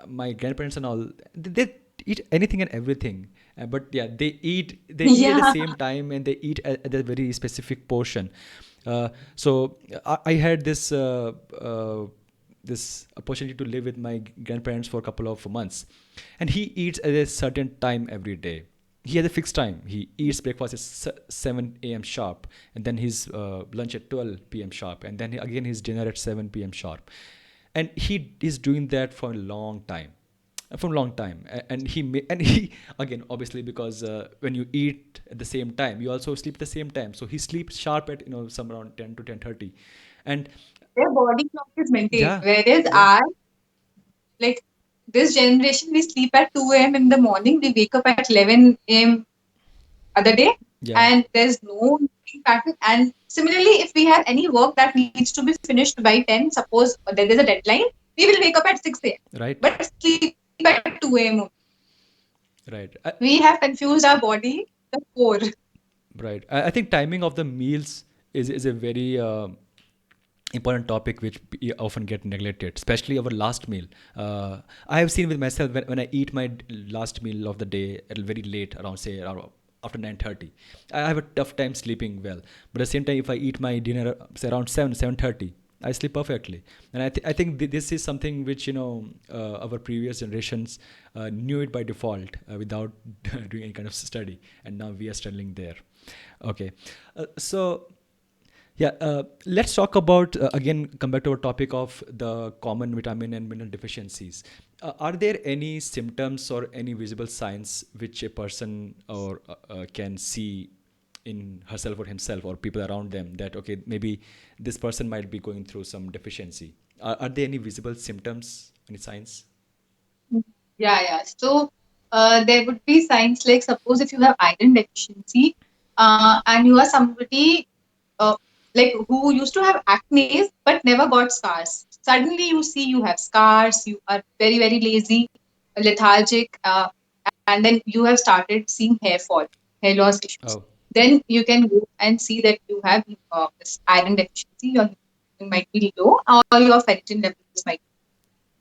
My grandparents and all they eat anything and everything. But yeah, they eat at the Yeah. same time and they eat at a very specific portion. So I had this opportunity to live with my grandparents for a couple of months, and he eats at a certain time every day. He has a fixed time. He eats breakfast at 7 a.m. sharp, and then his lunch at 12 p.m. sharp, and then again his dinner at 7 p.m. sharp. And he is doing that for a long time, for a long time. And he again obviously because when you eat at the same time, you also sleep at the same time. So he sleeps sharp at some around 10 to 10:30, and Their body clock is maintained. yeah, Whereas yeah, our, like, this generation, we sleep at 2 a.m. in the morning, we wake up at 11 a.m. other day, yeah. and there's no sleep pattern. And similarly, if we have any work that needs to be finished by 10, suppose there is a deadline, we will wake up at 6 a.m. Right, but sleep at 2 a.m. right. We have confused our body, the core. Right. I think timing of the meals is a very important topic which often get neglected, especially our last meal. I have seen with myself when I eat my last meal of the day at very late, around say around after 9:30, I have a tough time sleeping well. But at the same time, if I eat my dinner say around 7:30, I sleep perfectly. And I think this is something which our previous generations knew it by default without doing any kind of study, and now we are struggling there. Okay, so yeah, let's talk about again come back to our topic of the common vitamin and mineral deficiencies. Are there any symptoms or any visible signs which a person or can see in herself or himself or people around them that okay, maybe this person might be going through some deficiency? Are there any visible symptoms, any signs? Yeah, yeah. So there would be signs like, suppose if you have iron deficiency, and you are somebody uh, like who used to have acne but never got scars. Suddenly you see you have scars, you are very, very lazy, lethargic, and then you have started seeing hair fall, hair loss issues. Oh, then you can go and see that you have this iron deficiency, your hemoglobin might be low, or your ferritin levels might be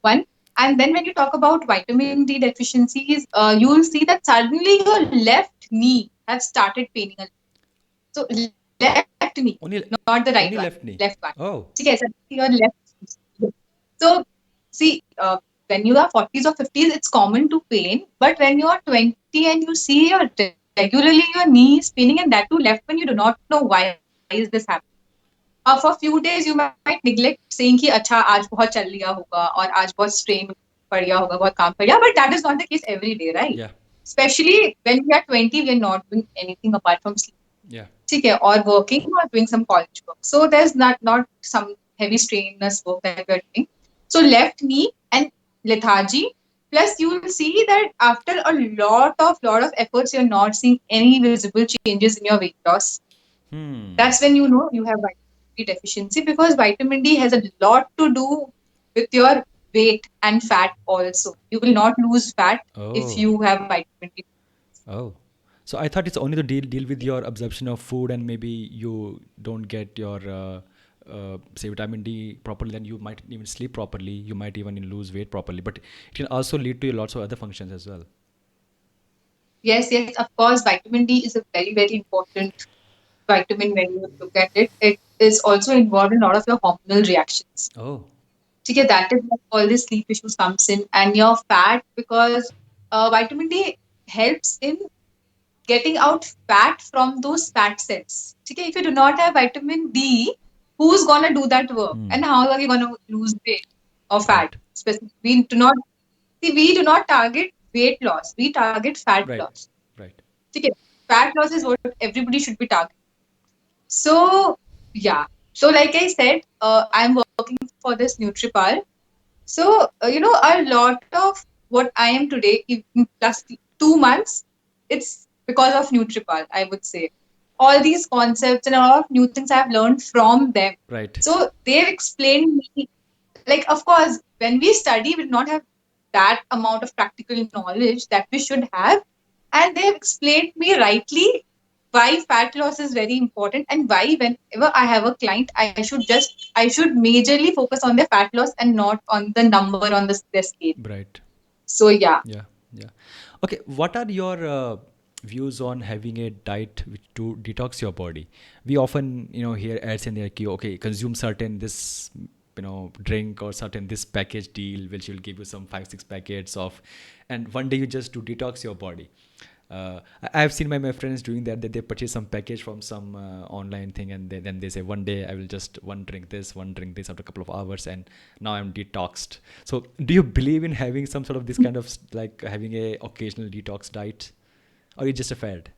one. And then when you talk about vitamin D deficiencies, you will see that suddenly your left knee has started paining a lot. So left knee, not the right one, Only left left one. knee. Okay, Oh. suddenly your left. So see, when you are 40s or 50s, it's common to pain. But when you are 20 and you see your regularly your knee is paining, and that too left, when you do not know why is this happening. For few days you might neglect saying कि अच्छा आज बहुत चल लिया होगा और आज बहुत strain पड़ गया होगा बहुत काम पड़ गया, but that is not the case every day, right? Yeah. Especially when we are 20, we are not doing anything apart from sleep. Yeah. ठीक है, or working or doing some college work. So there's not some heavy strenuous work that we're doing. So left knee and lethargy. Plus, you will see that after a lot of efforts, you're not seeing any visible changes in your weight loss. Hmm. That's when you know you have vitamin D deficiency, because vitamin D has a lot to do with your weight and fat also. You will not lose fat if Oh. you have vitamin D. Oh. So I thought it's only to deal with your absorption of food, and maybe you don't get your say vitamin D properly, then you might even sleep properly. You might even lose weight properly, but it can also lead to lots of other functions as well. Yes, yes, of course, vitamin D is a very important vitamin when you look at it. It is also involved in a lot of your hormonal reactions. Oh. Okay, that is where all the sleep issues comes in, and your fat, because vitamin D helps in getting out fat from those fat cells. Okay, if you do not have vitamin D, who's gonna do that work, Hmm. and how are you gonna lose weight or fat? Right. Specifically, we do not see. We do not target weight loss. We target fat Right. loss. Right. Okay, fat loss is what everybody should be targeting. So yeah. So like I said, I'm working for this NutriPal. So a lot of what I am today, in plus 2 months, it's because of NutriPal, I would say. All these concepts and a lot of new things I've learned from them. Right. So they've explained me, like, of course, when we study, we do not have that amount of practical knowledge that we should have, and they've explained me rightly why fat loss is very important, and why whenever I have a client, I should majorly focus on their fat loss and not on the number on the scale. Right. So yeah. Yeah, yeah. Okay, what are your views on having a diet which to detox your body? We often, hear ads in there, okay, consume certain this, drink or certain this package deal, which will give you some 5 6 packets of, and one day you just to detox your body. I've seen my friends doing that they purchase some package from some online thing, and then they say one day I will just one drink this after a couple of hours, and now I'm detoxed. So do you believe in having some sort of this kind of like having a occasional detox diet, or is it just a fad?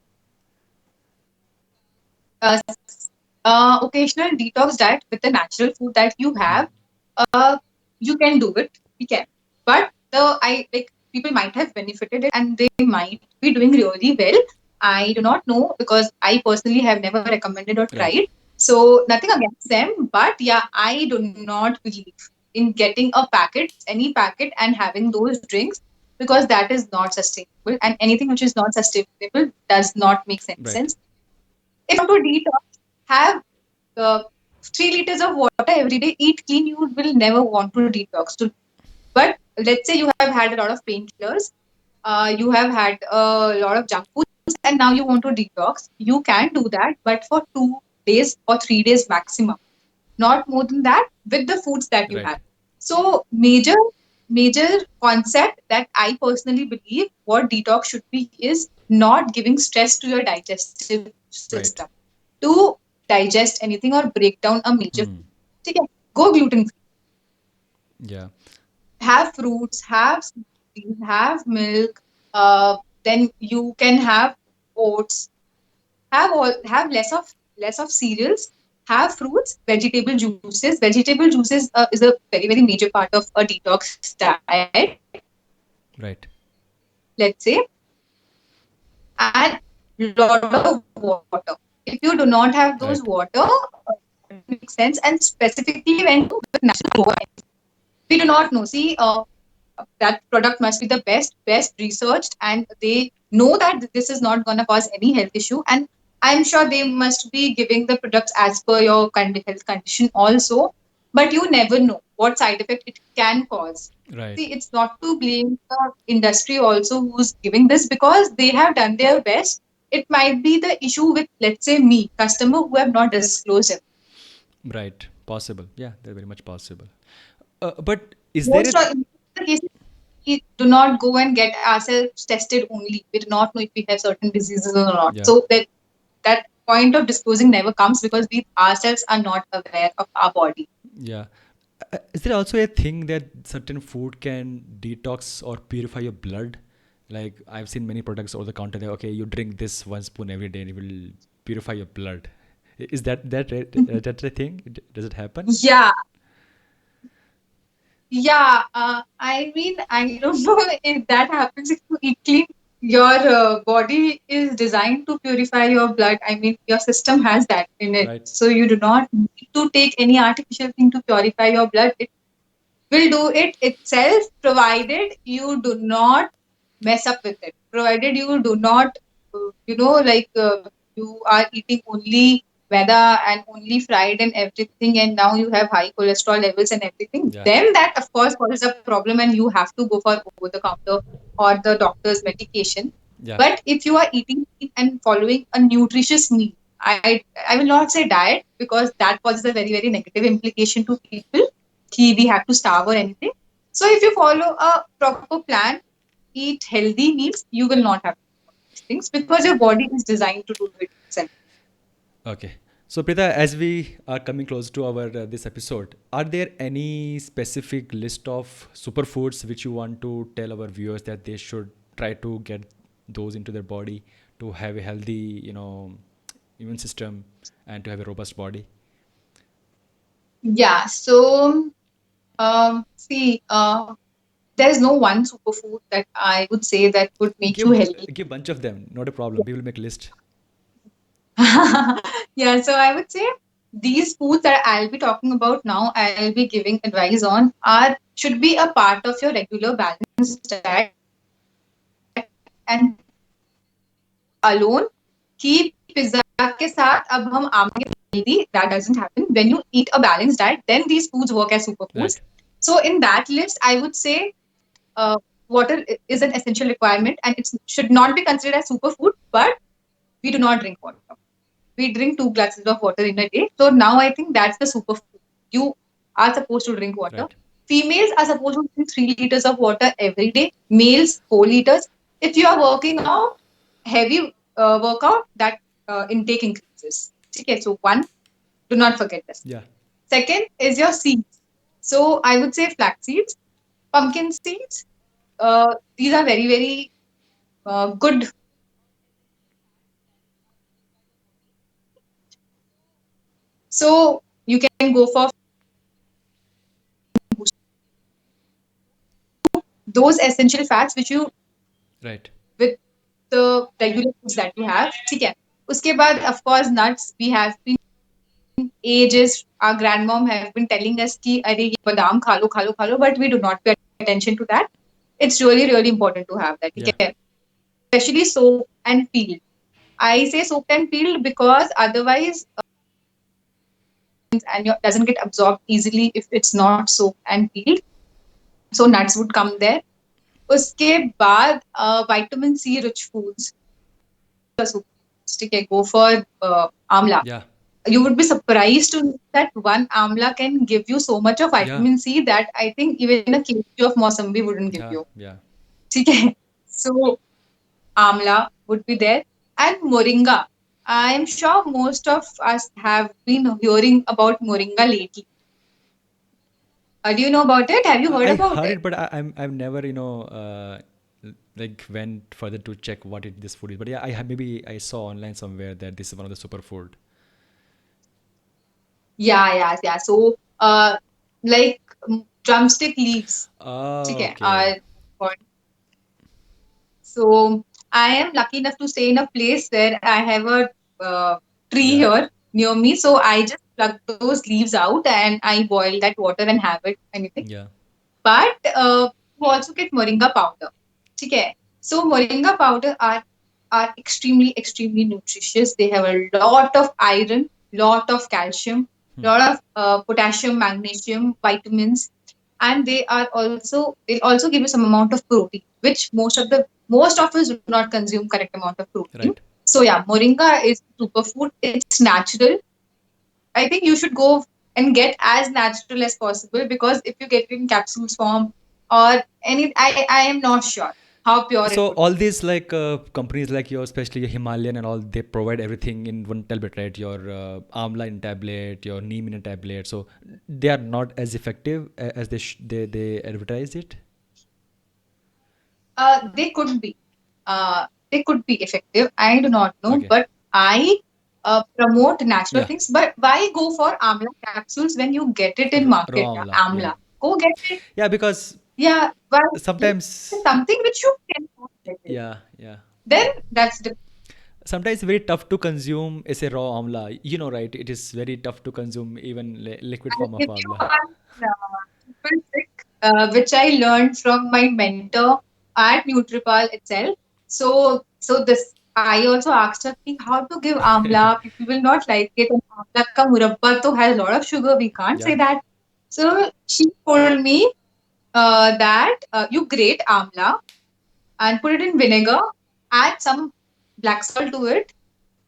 uh, Occasional detox diet with the natural food that you Hmm. have, uh, you can do it. We can, but the I like people might have benefited it, and they might be doing really well. I do not know, because I personally have never recommended or Right. tried. So nothing against them, but yeah, I do not believe in getting a packet, any packet, and having those drinks, because that is not sustainable. And anything which is not sustainable does not make Right. sense. If you want to detox, have uh, 3 liters of water every day, eat clean, you will never want to detox. But let's say you have had a lot of painkillers, you have had a lot of junk foods, and now you want to detox. You can do that, but for 2 days or 3 days maximum, not more than that, with the foods that you Right. have. So major concept that I personally believe what detox should be is not giving stress to your digestive system Right. to digest anything or break down a major Hmm. food. ठीक है? Go gluten free. Yeah. Have fruits, have smoothies, have milk. Then you can have oats. Have less of cereals. Have fruits, vegetable juices. Vegetable juices is a very major part of a detox diet. Right. Let's say, and lot of water. If you do not have those Right. water, it makes sense. And specifically when you with natural chlorine, we do not know. See, that product must be the best researched, and they know that this is not going to cause any health issue. And I'm sure they must be giving the products as per your health condition also, but you never know what side effect it can cause. Right. See, it's not to blame the industry also who's giving this, because they have done their best. It might be the issue with, let's say, me, customer, who have not disclosed it. Right. Possible. Yeah, they're very much possible. But is there Most a of in the cases, we do not go and get ourselves tested only. We do not know if we have certain diseases or not. yeah, So that point of disclosing never comes because we ourselves are not aware of our body. yeah. Is there also a thing that certain food can detox or purify your blood? Like I've seen many products over the counter. That okay, you drink this 1 spoon every day, and it will purify your blood. Is that a thing? Does it happen? Yeah, yeah. I mean, I don't know if that happens if you eat clean. Your body is designed to purify your blood. I mean, your system has that in it. Right. So you do not need to take any artificial thing to purify your blood. It will do it itself, provided you do not mess up with it, provided you do not you are eating only maida and only fried and everything, and now you have high cholesterol levels and everything, Yeah. then that of course causes a problem and you have to go for over the counter or the doctor's medication. Yeah. But if you are eating and following a nutritious meal, I will not say diet, because that causes a very very negative implication to people, कि we have to starve or anything. So if you follow a proper plan, eat healthy meals, you will not have these things because your body is designed to do it itself. Okay. So, Prita, as we are coming close to our this episode, are there any specific list of superfoods which you want to tell our viewers that they should try to get those into their body to have a healthy, immune system and to have a robust body? Yeah. So, see, there is no one superfood that I would say that would make you healthy. Give bunch of them, not a problem. We will make a list. Yeah. So I would say these foods that I'll be talking about now, I'll be giving advice on, are should be a part of your regular balanced diet, and alone कि pizza के साथ अब हम आम healthy, that doesn't happen. When you eat a balanced diet, then these foods work as superfoods. Right. So in that list, I would say uh, water is an essential requirement, and it should not be considered as superfood. But we do not drink water. We drink 2 glasses of water in a day. So now I think that's the superfood. You are supposed to drink water. Right. Females are supposed to drink 3 liters of water every day. Males 4 liters. If you are working out, heavy workout, that intake increases. Okay, so one, do not forget this. Yeah. Second is your seeds. So I would say flax seeds, pumpkin seeds. These are very very good. So you can go for those essential fats which you Right. with the regular foods that you have. ठीक है. उसके बाद of course nuts, we have been ages, our grandmom have been telling us कि अरे ये बादाम खा लो, but we do not pay attention to that. It's really really important to have that. Yeah. ठीक है. Especially soaked and peeled. I say soaked and peeled because otherwise and your doesn't get absorbed easily if it's not soaked and peeled. So nuts would come there. उसके बाद vitamin C rich foods. ठीक है. Go for amla. Yeah. You would be surprised to know that one amla can give you so much of Yeah. vitamin C that I think even a kg of mausambi wouldn't give Yeah. you. Yeah. ठीक है. So amla would be there, and moringa. I am sure most of us have been hearing about moringa lately. Do you know about it? Have you heard I about heard it? it, but I've never like went further to check what this food is. But yeah, maybe I saw online somewhere that this is one of the superfood. Yeah, yeah, yeah. So, like drumstick leaves. ठीक Oh, है. okay. So I am lucky enough to stay in a place where I have a tree Yeah. here near me. So I just pluck those leaves out and I boil that water and have it, anything. Yeah. But you also get moringa powder. ठीक है. So moringa powder are are extremely, extremely nutritious. They have a lot of iron, lot of calcium, Hmm. lot of potassium, magnesium, vitamins, and they'll also give you some amount of protein, which most of us do not consume correct amount of protein. Right. So yeah, moringa is superfood. It's natural. I think you should go and get as natural as possible, because if you get it in capsules form or I am not sure how pure it So would all be. these like companies like yours, especially your Himalayan and all, they provide everything in one tablet, right? Your amla in tablet, your neem in a tablet. So they are not as effective as they advertise it. They could be. They could be effective. I do not know, Okay. but I promote natural Yeah. things. But why go for amla capsules when you get it in market? Raw Yeah, amla. Yeah. amla. Go get it. Yeah, because Yeah, why? sometimes, Something which you cannot get it. yeah, yeah. Then that's the. Sometimes very tough to consume is a raw amla. You know, right? It is very tough to consume even liquid I'll form of give you amla. one simple trick, which I learned from my mentor at Nutripal itself. So this I also asked her ki, how to give amla. People will not like it. And amla ka murabba to has a lot of sugar. We can't Yeah. say that. So she told me that you grate amla and put it in vinegar, add some black salt to it,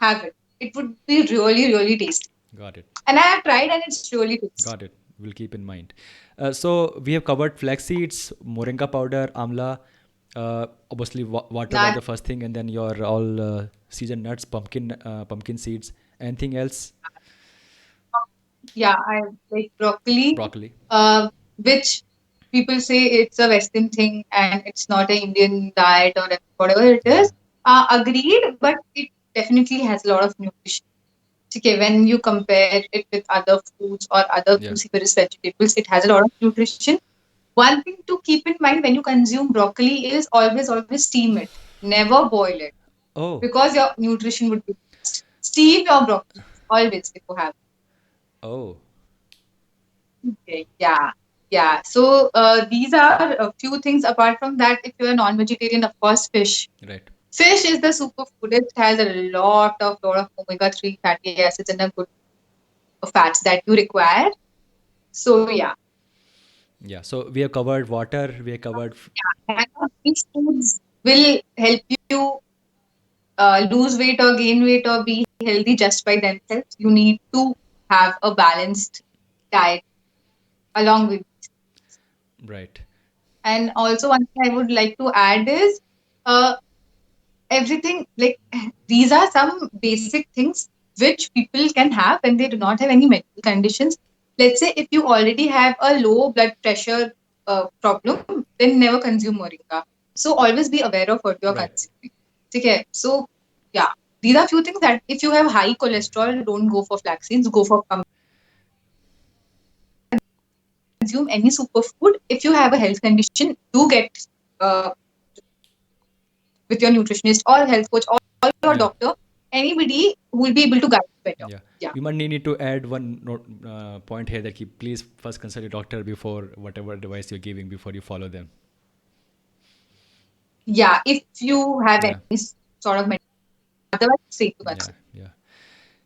have it. It would be really, really tasty. Got it. And I have tried and it's really tasty. Got it. We'll keep in mind. So we have covered flax seeds, moringa powder, amla. Obviously, water was That the first thing, and then your all seasoned nuts, pumpkin seeds. Anything else? Yeah, I like broccoli, Broccoli. which people say it's a Western thing and it's not an Indian diet or whatever it Yeah. is. Agreed, but it definitely has a lot of nutrition. Okay, when you compare it with other foods or other Yeah. cruciferous vegetables, it has a lot of nutrition. One thing to keep in mind when you consume broccoli is always, always steam it. Never boil it, Oh. because your nutrition would be lost. Steam your broccoli always before having. Oh. Okay, yeah, yeah. So these are a few things. Apart from that, if you're a non-vegetarian, of course, fish. Right. Fish is the superfood. It has a lot of omega-3 fatty acids and a good fats that you require. So yeah, Yeah. So we have covered water. We have covered. and these foods will help you lose weight or gain weight or be healthy just by themselves. You need to have a balanced diet along with. Right. And also, one thing I would like to add is uh, everything like these are some basic things which people can have when they do not have any medical conditions. Let's say if you already have a low blood pressure problem, then never consume moringa. So always be aware of what you're Right. consuming. Okay, so yeah, these are few things that if you have high cholesterol, don't go for flax seeds, go for consume any superfood. If you have a health condition, do get uh, with your nutritionist or health coach or your Yeah. doctor, anybody who will be able to guide you better. Yeah. Yeah. We might need to add one point here that please first consult your doctor before whatever advice you're giving before you follow them. Yeah. If you have Yeah. any sort of medical, otherwise, safe to Yeah. consult. Yeah.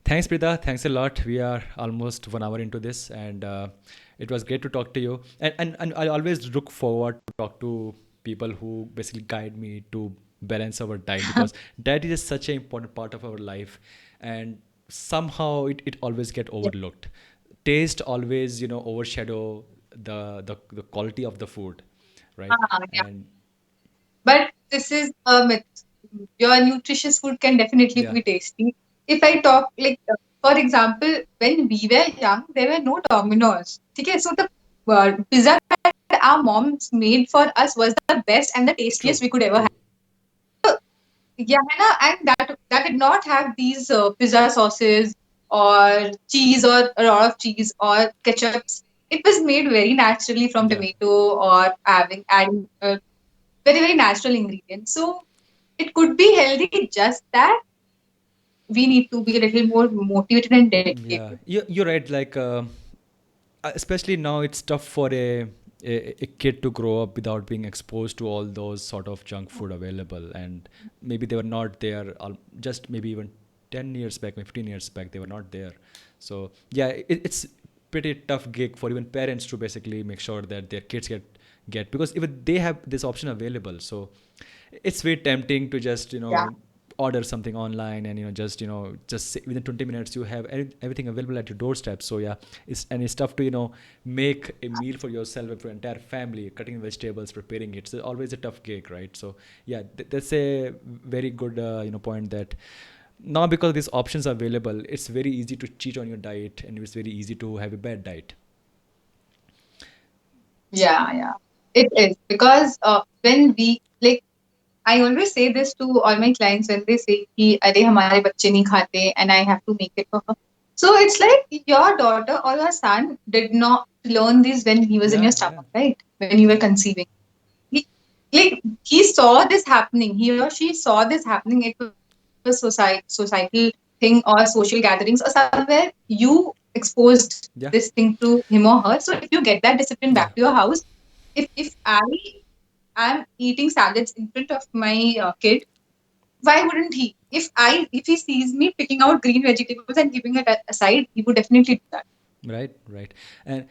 Thanks, Preeta. Thanks a lot. We are almost 1 hour into this, and it was great to talk to you. And I always look forward to talk to people who basically guide me to balance our diet, because diet is such an important part of our life, and somehow it always get Yeah. overlooked. Taste always overshadow the quality of the food, right? Yeah. And But this is a myth. Your nutritious food can definitely yeah, be tasty. If I talk like, for example, when we were young, there were no Dominoes. Okay, so the pizza that our moms made for us was the best and the tastiest true, we could ever have. true. Yeah, and that did not have these pizza sauces or cheese or a lot of cheese or ketchups. It was made very naturally from Yeah. tomato or adding very very natural ingredients. So it could be healthy. Just that we need to be a little more motivated and Yeah, dedicated. you're right. Like, especially now, it's tough for a a kid to grow up without being exposed to all those sort of junk food available, and maybe they were not there just maybe even 10 years back, maybe 15 years back, they were not there. So yeah, it's pretty tough gig for even parents to basically make sure that their kids get, because even they have this option available. So it's very tempting to just order something online, and just within 20 minutes you have everything available at your doorstep. So yeah, it's tough to make a meal for yourself and for your entire family, cutting vegetables, preparing it. So always a tough gig, right? So yeah, that's a very good point, that now because these options are available, it's very easy to cheat on your diet, and it's very easy to have a bad diet. Yeah, yeah. It is because when we like, I always say this to all my clients when they say कि अरे हमारे बच्चे नहीं खाते and I have to make it for her. So it's like your daughter or your son did not learn this when he was in Yeah, your yeah, stomach, right? When you were yeah, conceiving. He, like he saw this happening. He or she saw this happening. It was societal thing or social gatherings or somewhere you exposed this yeah, thing to him or her. So if you get that discipline back yeah, to your house, if I am eating salads in front of my kid, why wouldn't he? If he sees me picking out green vegetables and keeping it aside, he would definitely do that. right, right. And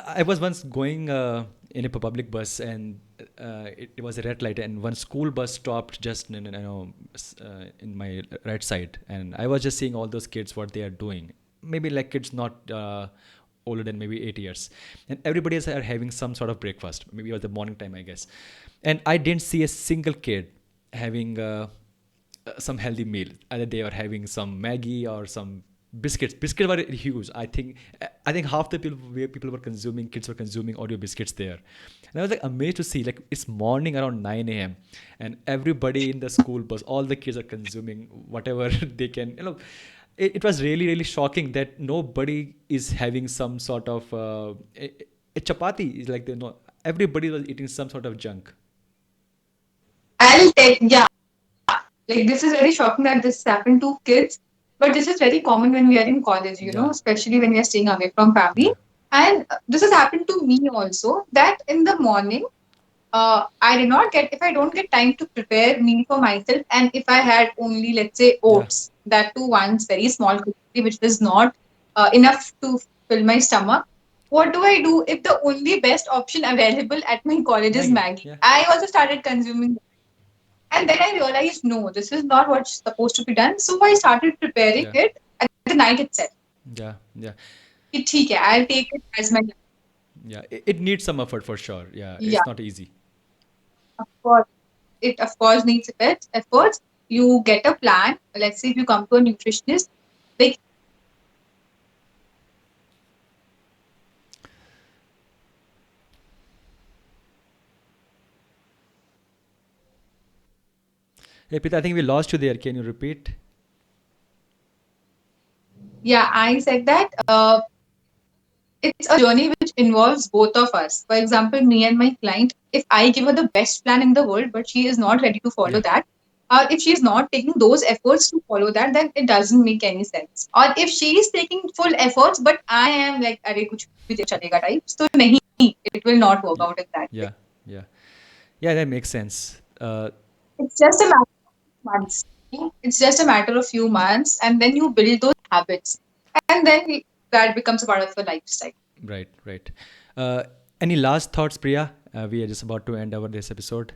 I was once going in a public bus, and it was a red light, and one school bus stopped just in my right side, and I was just seeing all those kids what they are doing. Maybe like kids not older than maybe 8 years, and everybody is are having some sort of breakfast. Maybe it was the morning time, I guess, and I didn't see a single kid having some healthy meal. Either they were having some Maggie or some biscuits. Biscuits were huge. I think half the people were consuming, kids were consuming Oreo biscuits there. And I was like amazed to see, like, it's morning around 9 a.m. and everybody in the school bus, all the kids are consuming whatever they can. It was really really shocking that nobody is having some sort of a chapati. Is like everybody was eating some sort of junk. I'll take, yeah, like this is very shocking that this happened to kids, but this is very common when we are in college, Yeah, especially when we are staying away from family. yeah, And this has happened to me also that in the morning, I did not get, if I don't get time to prepare meal for myself, and if I had only, let's say, yeah, oats, that too once very small quantity, which was not enough to fill my stomach. What do I do if the only best option available at my college is Maggie. Maggie? Yeah, I also started consuming, and then I realized, no, this is not what's supposed to be done. So I started preparing yeah, it at the night itself. yeah, yeah. कि ठीक है, I'll take it as my, Yeah, it needs some effort for sure. Yeah, yeah, it's not easy. of course. It of course needs efforts. You get a plan. Let's say if you come to a nutritionist, like Hey, Pita, I think we lost you there. Can you repeat? yeah, I said that it's a journey which involves both of us. For example, me and my client, if I give her the best plan in the world, but she is not ready to follow Yeah, that, or if she is not taking those efforts to follow that, then it doesn't make any sense. Or if she is taking full efforts, but I am like, अरे कुछ भी चलेगा type, so नहीं, it will not work yeah, out in that way. yeah, yeah, yeah. That makes sense. It's just a matter of months. It's just a matter of few months, and then you build those habits, and then that becomes a part of your lifestyle. Right, right. Uh, any last thoughts, Priya? We are just about to end our this episode.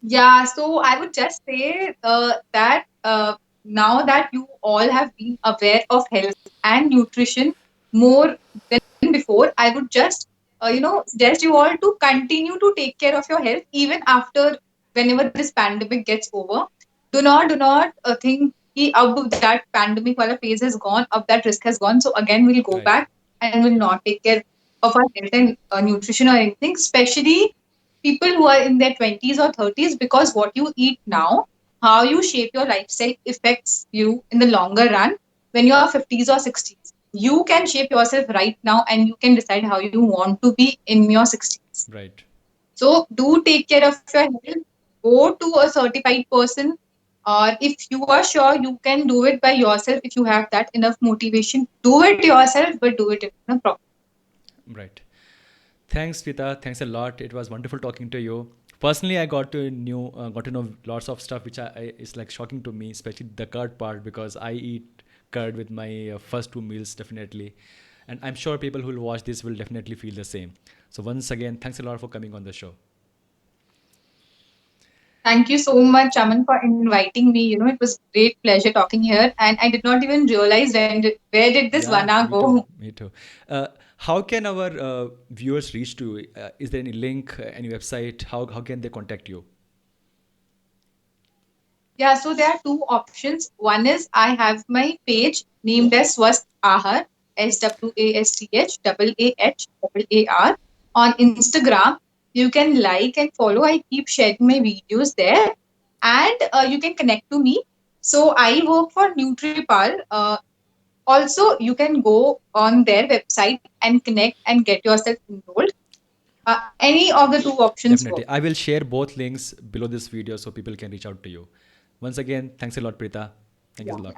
Yeah, so I would just say that now that you all have been aware of health and nutrition more than before, I would just suggest you all to continue to take care of your health even after whenever this pandemic gets over. Do not think कि अब that pandemic wala phase has gone, अब that risk has gone. So again, we'll go Right, back and will not take care of our health and nutrition or anything, especially people who are in their 20s or 30s, because what you eat now, how you shape your lifestyle affects you in the longer run when you are 50s or 60s. You can shape yourself right now and you can decide how you want to be in your 60s. right, So do take care of your health. Go to a certified person, or if you are sure you can do it by yourself, if you have that enough motivation, do it yourself, but do it in a proper. Right. Thanks, Vita. Thanks a lot. It was wonderful talking to you. Personally, I got to know lots of stuff which is like shocking to me, especially the curd part because I eat curd with my first two meals definitely, and I'm sure people who will watch this will definitely feel the same. So once again, thanks a lot for coming on the show. Thank you so much, Aman, for inviting me. It was great pleasure talking here, and I did not even realize where did this one Yeah, hour me too. go. Me too. How can our viewers reach to you? Is there any link, any website? How can they contact you? Yeah, so there are two options. One is I have my page named as Swasth Ahar, SWASTHAAR on Instagram. You can like and follow. I keep sharing my videos there, and you can connect to me. So I work for NutriPal. Also, you can go on their website and connect and get yourself enrolled. Any of the two options work. Definitely. I will share both links below this video so people can reach out to you. Once again, thanks a lot, Preeta. Thank you a Yeah. lot.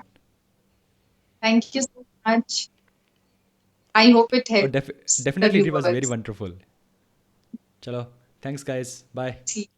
Thank you so much. I hope it Oh, helps the definitely, it was very viewers. wonderful. Chalo. Thanks, guys. Bye. See